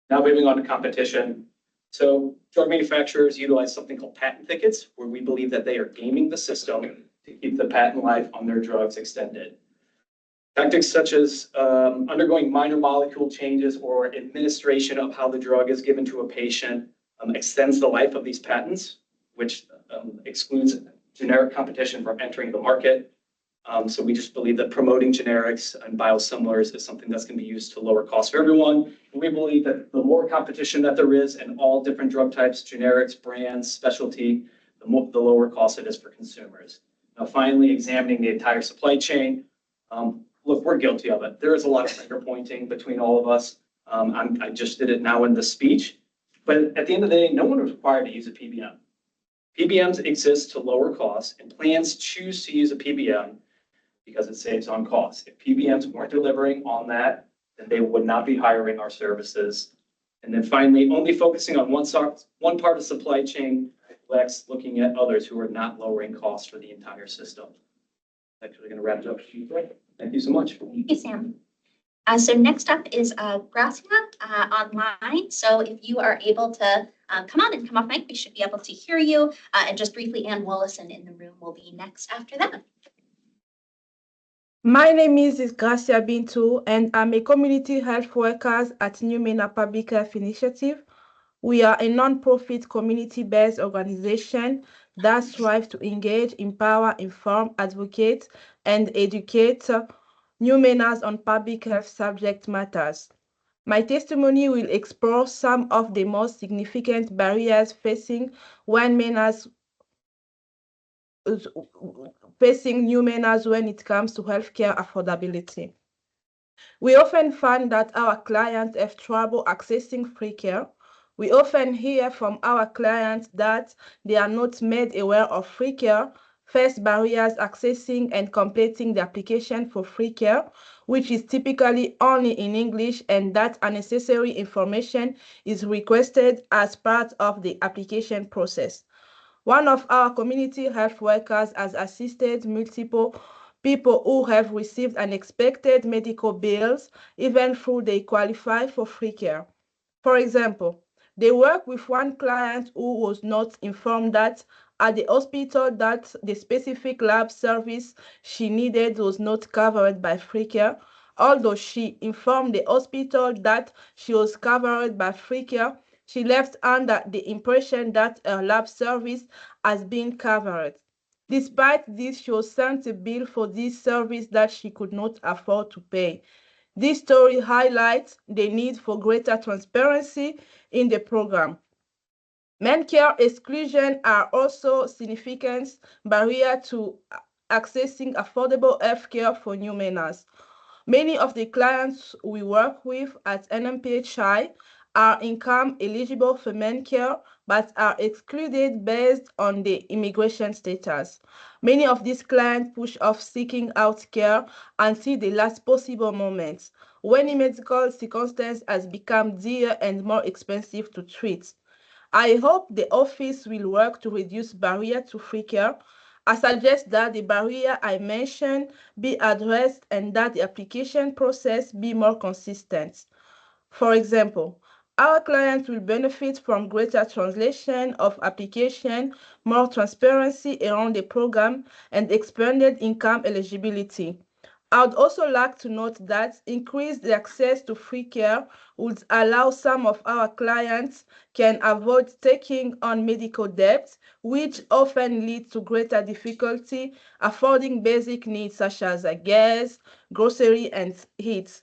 Now moving on to competition. So drug manufacturers utilize something called patent thickets, where we believe that they are gaming the system to keep the patent life on their drugs extended. Tactics such as undergoing minor molecule changes or administration of how the drug is given to a patient extends the life of these patents, which excludes generic competition from entering the market. So we just believe that promoting generics and biosimilars is something that's going to be used to lower costs for everyone. And we believe that the more competition that there is in all different drug types, generics, brands, specialty, the lower cost it is for consumers. Now, finally, examining the entire supply chain. Look, we're guilty of it. There is a lot of finger pointing between all of us. I just did it now in the speech. But at the end of the day, no one was required to use a PBM. PBMs exist to lower costs, and plans choose to use a PBM because it saves on costs. If PBMs weren't delivering on that, then they would not be hiring our services. And then finally, only focusing on one part of supply chain reflects looking at others who are not lowering costs for the entire system. Actually going to wrap it up. Thank you so much. Thank you, Sam. So next up is Gracia online. So if you are able to come on and come off mic, we should be able to hear you. And just briefly, Ann Wallison in the room will be next after that. My name is Gracia Bintu, and I'm a community health worker at New Maine Public Health Initiative. We are a non-profit community-based organization that strives to engage, empower, inform, advocate, and educate New Mainers on public health subject matters. My testimony will explore some of the most significant barriers facing New Mainers when it comes to healthcare affordability. We often find that our clients have trouble accessing free care. We often hear from our clients that they are not made aware of free care, face barriers accessing and completing the application for free care, which is typically only in English, and that unnecessary information is requested as part of the application process. One of our community health workers has assisted multiple people who have received unexpected medical bills, even though they qualify for free care. For example, they work with one client who was not informed that at the hospital that the specific lab service she needed was not covered by free care, although she informed the hospital that she was covered by free care. She left under the impression that her lab service has been covered. Despite this, she was sent a bill for this service that she could not afford to pay. This story highlights the need for greater transparency in the program. Medicare exclusion are also significant barrier to accessing affordable health care for New Mainers. Many of the clients we work with at NMPHI are income eligible for Medicare, but are excluded based on the immigration status. Many of these clients push off seeking out care until the last possible moment, when a medical circumstance has become dear and more expensive to treat. I hope the office will work to reduce barrier to free care. I suggest that the barrier I mentioned be addressed and that the application process be more consistent. For example, our clients will benefit from greater translation of application, more transparency around the program, and expanded income eligibility. I would also like to note that increased access to free care would allow some of our clients can avoid taking on medical debt, which often leads to greater difficulty affording basic needs such as gas, grocery, and heat.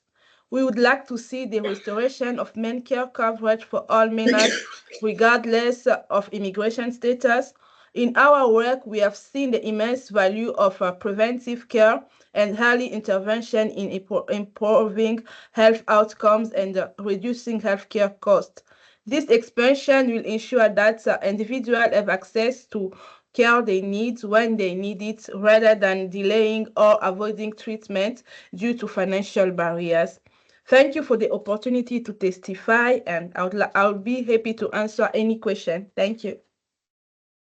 We would like to see the restoration of Medicare coverage for all Mainers, regardless of immigration status. In our work, we have seen the immense value of preventive care and early intervention in improving health outcomes and reducing healthcare costs. This expansion will ensure that individuals have access to care they need when they need it, rather than delaying or avoiding treatment due to financial barriers. Thank you for the opportunity to testify, and I'll be happy to answer any question. Thank you.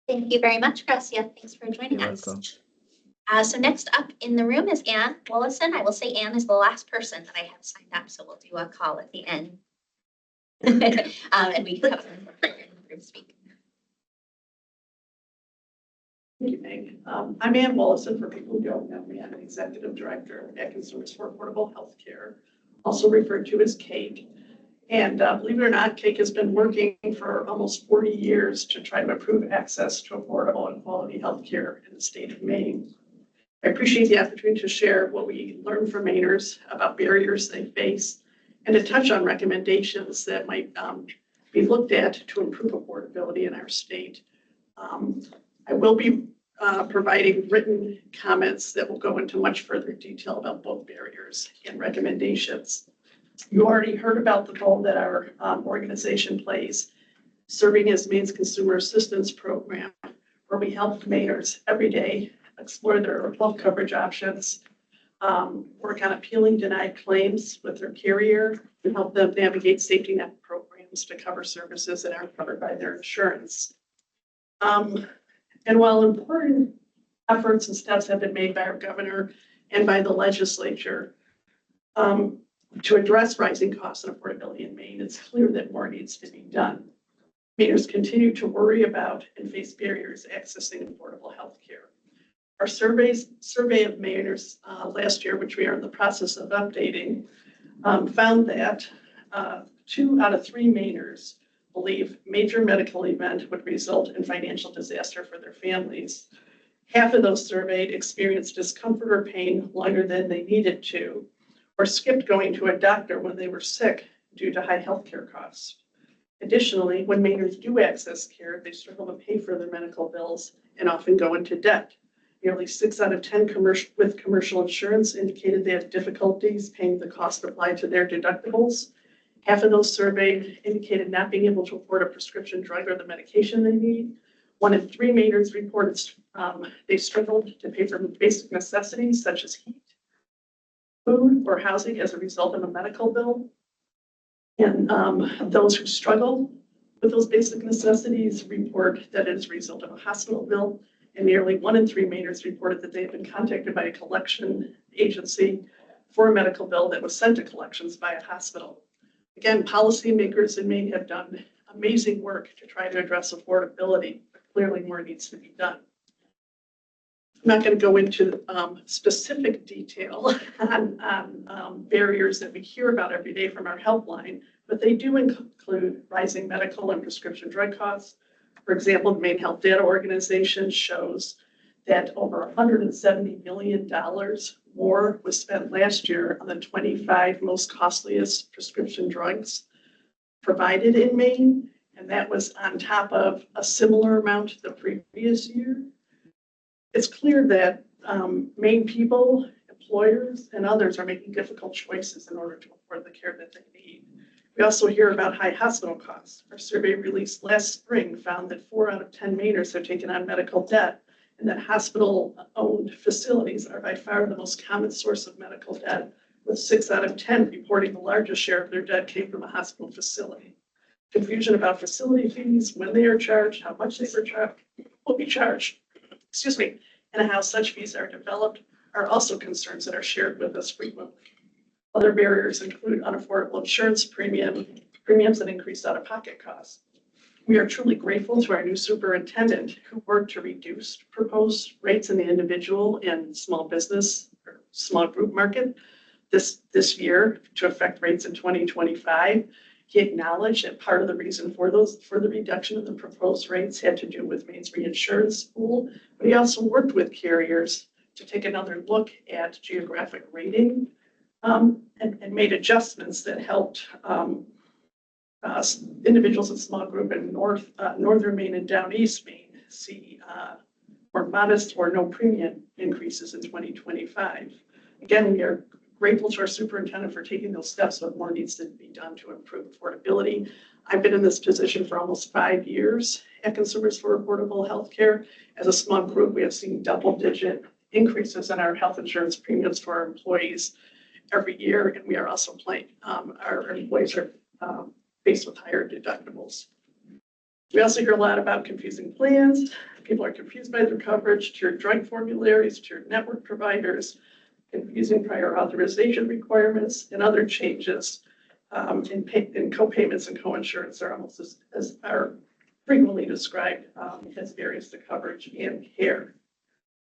Thank you very much, Gracia. Thanks for joining You're us. welcome. So next up in the room is Anne Willison. I will say Anne is the last person that I have signed up, so we'll do a call at the end. And we can have the group speak. Thank you, Meg. I'm Ann Wallison. For people who don't know me, I'm an executive director at Consumers for Affordable Healthcare, also referred to as CAKE. And believe it or not, CAKE has been working for almost 40 years to try to improve access to affordable and quality healthcare in the state of Maine. I appreciate the opportunity to share what we learn from Mainers about barriers they face and to touch on recommendations that might be looked at to improve affordability in our state. I will be providing written comments that will go into much further detail about both barriers and recommendations. You already heard about the role that our organization plays, serving as Maine's Consumer Assistance Program, where we help Mainers every day explore their health coverage options, work on appealing denied claims with their carrier, and help them navigate safety net programs to cover services that aren't covered by their insurance. And while important efforts and steps have been made by our governor and by the legislature to address rising costs and affordability in Maine, it's clear that more needs to be done. Mainers continue to worry about and face barriers accessing affordable health care. Our survey of Mainers last year, which we are in the process of updating, found that 2 out of 3 Mainers believe major medical event would result in financial disaster for their families. Half of those surveyed experienced discomfort or pain longer than they needed to, or skipped going to a doctor when they were sick due to high healthcare costs. Additionally, when Mainers do access care, they struggle to pay for their medical bills and often go into debt. Nearly 6 out of 10 with commercial insurance indicated they have difficulties paying the cost applied to their deductibles. Half of those surveyed indicated not being able to afford a prescription drug or the medication they need. 1 in 3 Mainers reported they struggled to pay for basic necessities such as heat, food, or housing as a result of a medical bill. And those who struggle with those basic necessities report that it is a result of a hospital bill. And nearly 1 in 3 Mainers reported that they had been contacted by a collection agency for a medical bill that was sent to collections by a hospital. Again, policymakers in Maine have done amazing work to try to address affordability, but clearly more needs to be done. I'm not going to go into specific detail on barriers that we hear about every day from our helpline, but they do include rising medical and prescription drug costs. For example, the Maine Health Data Organization shows that over $170 million more was spent last year on the 25 most costliest prescription drugs provided in Maine, and that was on top of a similar amount the previous year. It's clear that Maine people, employers, and others are making difficult choices in order to afford the care that they need. We also hear about high hospital costs. Our survey released last spring found that 4 out of 10 Mainers have taken on medical debt, and that hospital-owned facilities are by far the most common source of medical debt, with 6 out of 10 reporting the largest share of their debt came from a hospital facility. Confusion about facility fees, when they are charged, how much they will be charged, and how such fees are developed are also concerns that are shared with us frequently. Other barriers include unaffordable insurance premiums that increase out-of-pocket costs. We are truly grateful to our new superintendent who worked to reduce proposed rates in the individual and small business or small group market this year to affect rates in 2025. He acknowledged that part of the reason for the reduction of the proposed rates had to do with Maine's reinsurance pool, but he also worked with carriers to take another look at geographic rating and made adjustments that helped individuals in small group in northern Maine and down east Maine see more modest or no premium increases in 2025. Again, we are grateful to our superintendent for taking those steps, but more needs to be done to improve affordability. I've been in this position for almost 5 years at Consumers for Affordable Healthcare. As a small group, we have seen double-digit increases in our health insurance premiums for our employees every year, and we are also our employees are faced with higher deductibles. We also hear a lot about confusing plans. People are confused by their coverage, tiered drug formularies, tiered network providers, confusing prior authorization requirements, and other changes in co-payments and co-insurance are almost as are frequently described as barriers to coverage and care.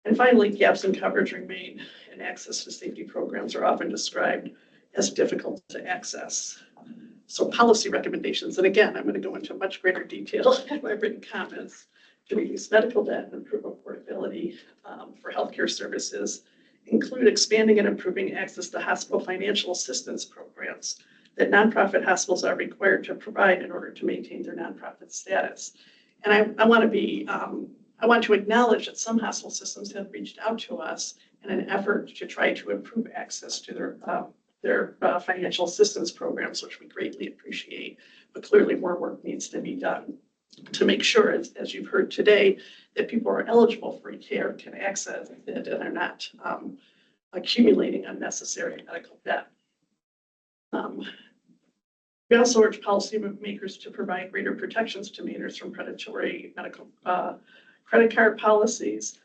And finally, gaps in coverage remain, and access to safety programs are often described as difficult to access. So policy recommendations, and again, I'm going to go into much greater detail in my written comments to reduce medical debt and improve affordability for healthcare services, include expanding and improving access to hospital financial assistance programs that nonprofit hospitals are required to provide in order to maintain their nonprofit status. And I want to acknowledge that some hospital systems have reached out to us in an effort to try to improve access to their financial assistance programs, which we greatly appreciate. But clearly more work needs to be done to make sure, as you've heard today, that people are eligible for care, can access it, and are not accumulating unnecessary medical debt. We also urge policymakers to provide greater protections to Mainers from predatory medical credit card policies.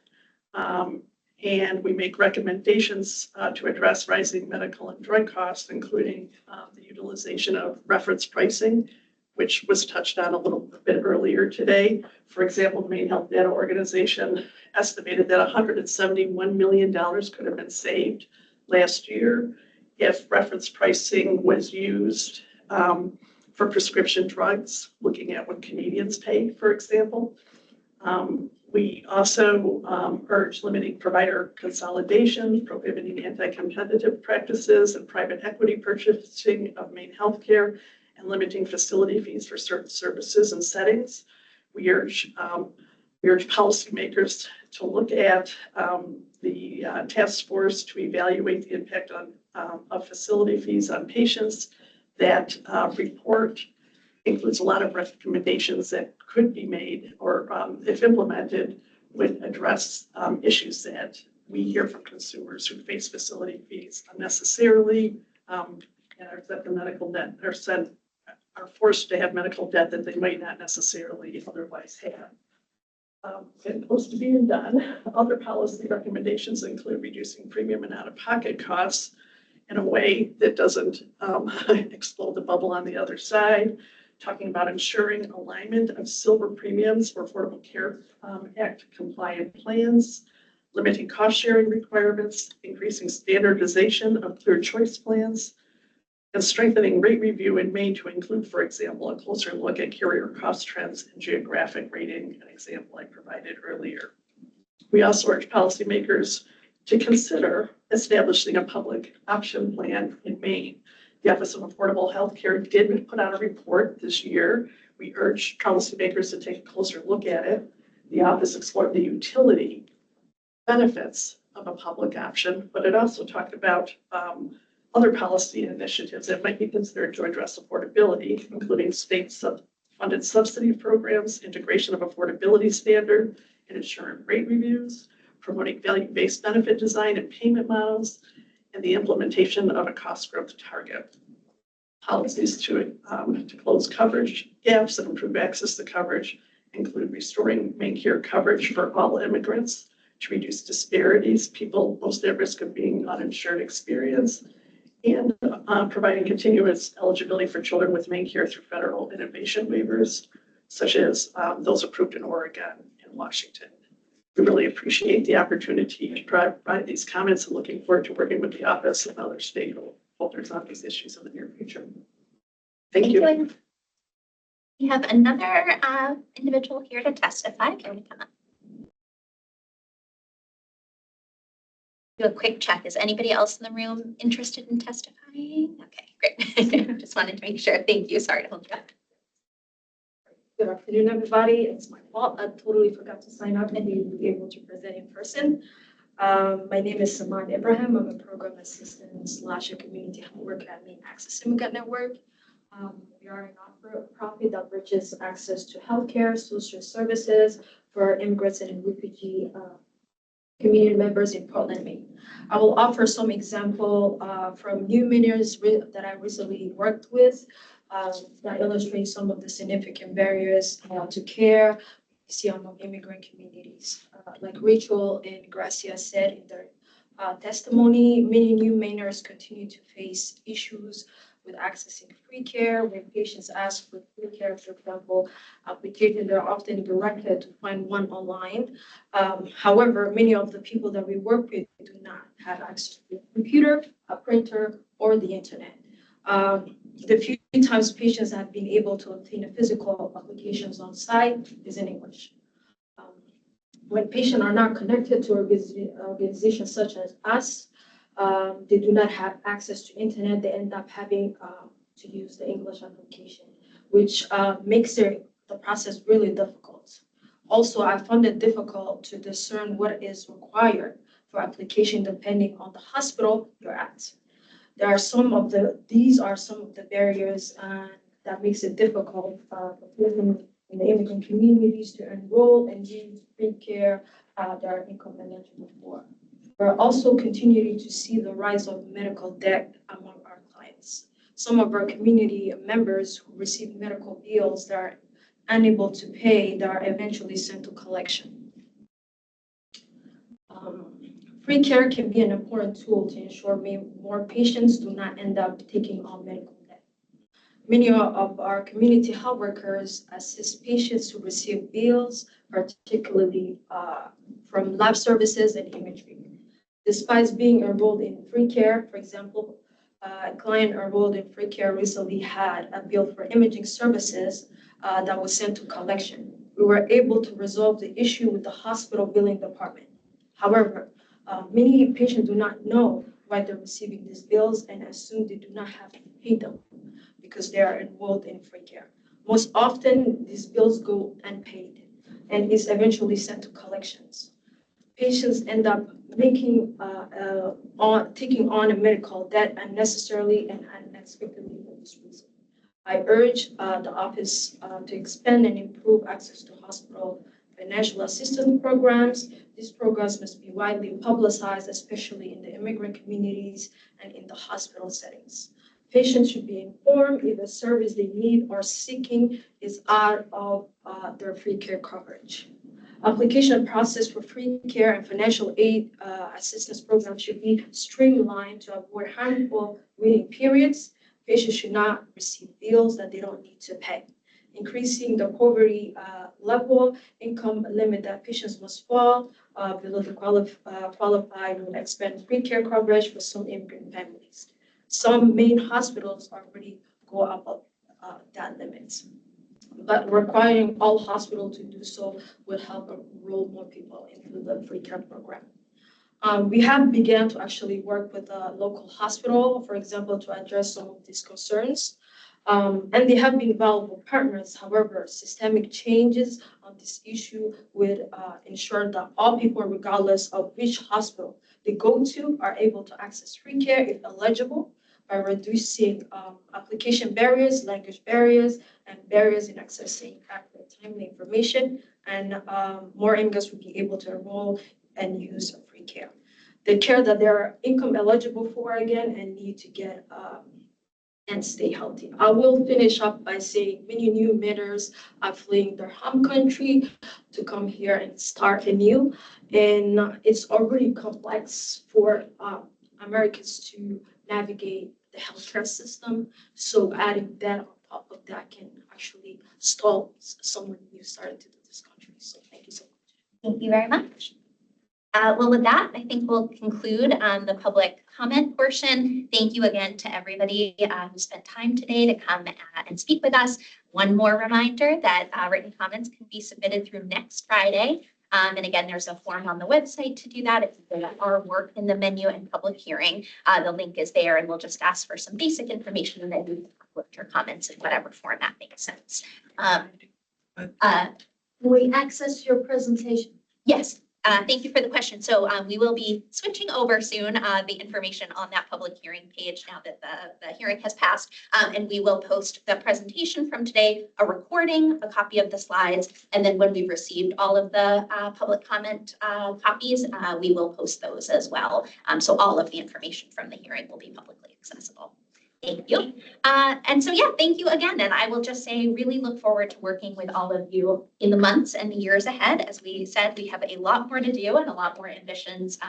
And we make recommendations to address rising medical and drug costs, including the utilization of reference pricing, which was touched on a little bit earlier today. For example, the Maine Health Data Organization estimated that $171 million could have been saved last year if reference pricing was used for prescription drugs, looking at what Canadians pay, for example. We also urge limiting provider consolidation, prohibiting anti-competitive practices and private equity purchasing of Maine healthcare, and limiting facility fees for certain services and settings. We urge policymakers to look at the task force to evaluate the impact of facility fees on patients. That report includes a lot of recommendations that could be made or, if implemented, would address issues that we hear from consumers who face facility fees unnecessarily and are forced to have medical debt that they might not necessarily otherwise have. And close to being done, other policy recommendations include reducing premium and out-of-pocket costs in a way that doesn't explode the bubble on the other side, talking about ensuring alignment of silver premiums for Affordable Care Act compliant plans, limiting cost sharing requirements, increasing standardization of clear choice plans, and strengthening rate review in Maine to include, for example, a closer look at carrier cost trends and geographic rating, an example I provided earlier. We also urge policymakers to consider establishing a public option plan in Maine. The Office of Affordable Healthcare did put out a report this year. We urge policymakers to take a closer look at it. The office explored the utility benefits of a public option, but it also talked about other policy initiatives that might be considered to address affordability, including state-funded subsidy programs, integration of affordability standard and insurance rate reviews, promoting value-based benefit design and payment models, and the implementation of a cost growth target. Policies to close coverage gaps and improve access to coverage include restoring Maine Care coverage for all immigrants to reduce disparities, people most at risk of being uninsured experience, and providing continuous eligibility for children with Maine Care through federal innovation waivers, such as those approved in Oregon and Washington. We really appreciate the opportunity to provide these comments and looking forward to working with the office and other stakeholders on these issues in the near future. Thank you. We have another individual here to testify. Can we come up? Do a quick check. Is anybody else in the room interested in testifying? Okay, great. Just wanted to make sure. Thank you. Sorry to hold you up. Good afternoon, everybody. It's my fault. I totally forgot to sign up and be able to present in person. My name is Samad Ibrahim. I'm a program assistant / a community health worker at Maine Access Immigrant Network. We are a nonprofit that bridges access to healthcare, social services for immigrants and refugee community members in Portland, Maine. I will offer some example from new Mainers that I recently worked with that illustrate some of the significant barriers to care we see among immigrant communities. Like Rachel and Gracia said in their testimony, many new Mainers continue to face issues with accessing free care. When patients ask for free care, for example, applications are often directed to find one online. However, many of the people that we work with do not have access to a computer, a printer, or the internet. The few times patients have been able to obtain a physical applications on site is in English. When patients are not connected to organizations such as us, they do not have access to internet, they end up having to use the English application, which makes the process really difficult. Also, I found it difficult to discern what is required for application depending on the hospital you're at. These are some of the barriers that makes it difficult for people in the immigrant communities to enroll and use free care that are income eligible for. We're also continuing to see the rise of medical debt among our clients. Some of our community members who receive medical bills that are unable to pay, that are eventually sent to collection. Free care can be an important tool to ensure more patients do not end up taking on medical debt. Many of our community health workers assist patients who receive bills, particularly from lab services and imaging. Despite being enrolled in free care, for example, a client enrolled in free care recently had a bill for imaging services that was sent to collection. We were able to resolve the issue with the hospital billing department. However, many patients do not know why they're receiving these bills and assume they do not have to pay them because they are enrolled in free care. Most often, these bills go unpaid and is eventually sent to collections. Patients end up taking on a medical debt unnecessarily and unexpectedly for this reason. I urge the office to expand and improve access to hospital financial assistance programs. These programs must be widely publicized, especially in the immigrant communities and in the hospital settings. Patients should be informed if the service they need or seeking is out of their free care coverage. Application process for free care and financial aid assistance programs should be streamlined to avoid harmful waiting periods. Patients should not receive bills that they don't need to pay. Increasing the poverty level income limit that patients must fall below the qualified will expand free care coverage for some immigrant families. Some main hospitals already go above that limit, but requiring all hospitals to do so would help enroll more people into the free care program. We have begun to actually work with a local hospital, for example, to address some of these concerns. And they have been valuable partners. However, systemic changes on this issue would ensure that all people, regardless of which hospital they go to, are able to access free care if eligible by reducing application barriers, language barriers, and barriers in accessing accurate, timely information. And more immigrants will be able to enroll and use free care. The care that they're income eligible for again and need to get and stay healthy. I will finish up by saying many new Mainers are fleeing their home country to come here and start anew. And it's already complex for Americans to navigate the healthcare system. So adding that on top of that can actually stall someone new starting to do this country. So thank you so much. Thank you very much. Well, with that, I think we'll conclude the public comment portion. Thank you again to everybody who spent time today to come and speak with us. One more reminder that written comments can be submitted through next Friday And again, there's a form on the website to do that. If you go to our work in the menu and public hearing, the link is there and we'll just ask for some basic information and then you can upload your comments in whatever format makes sense. Can we access your presentation? Yes, thank you for the question. So we will be switching over soon the information on that public hearing page now that the hearing has passed. And we will post the presentation from today, a recording, a copy of the slides, and then when we've received all of the public comment copies, we will post those as well. So all of the information from the hearing will be publicly accessible. Thank you. And so, yeah, thank you again. And I will just say, really look forward to working with all of you in the months and the years ahead. As we said, we have a lot more to do and a lot more ambitions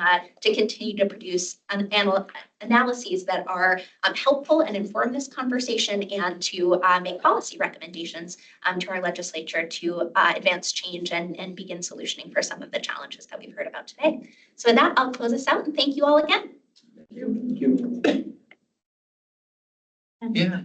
to continue to produce analyses that are helpful and inform this conversation and to make policy recommendations to our legislature to advance change and begin solutioning for some of the challenges that we've heard about today. So with that, I'll close us out and thank you all again. Thank you. Yeah.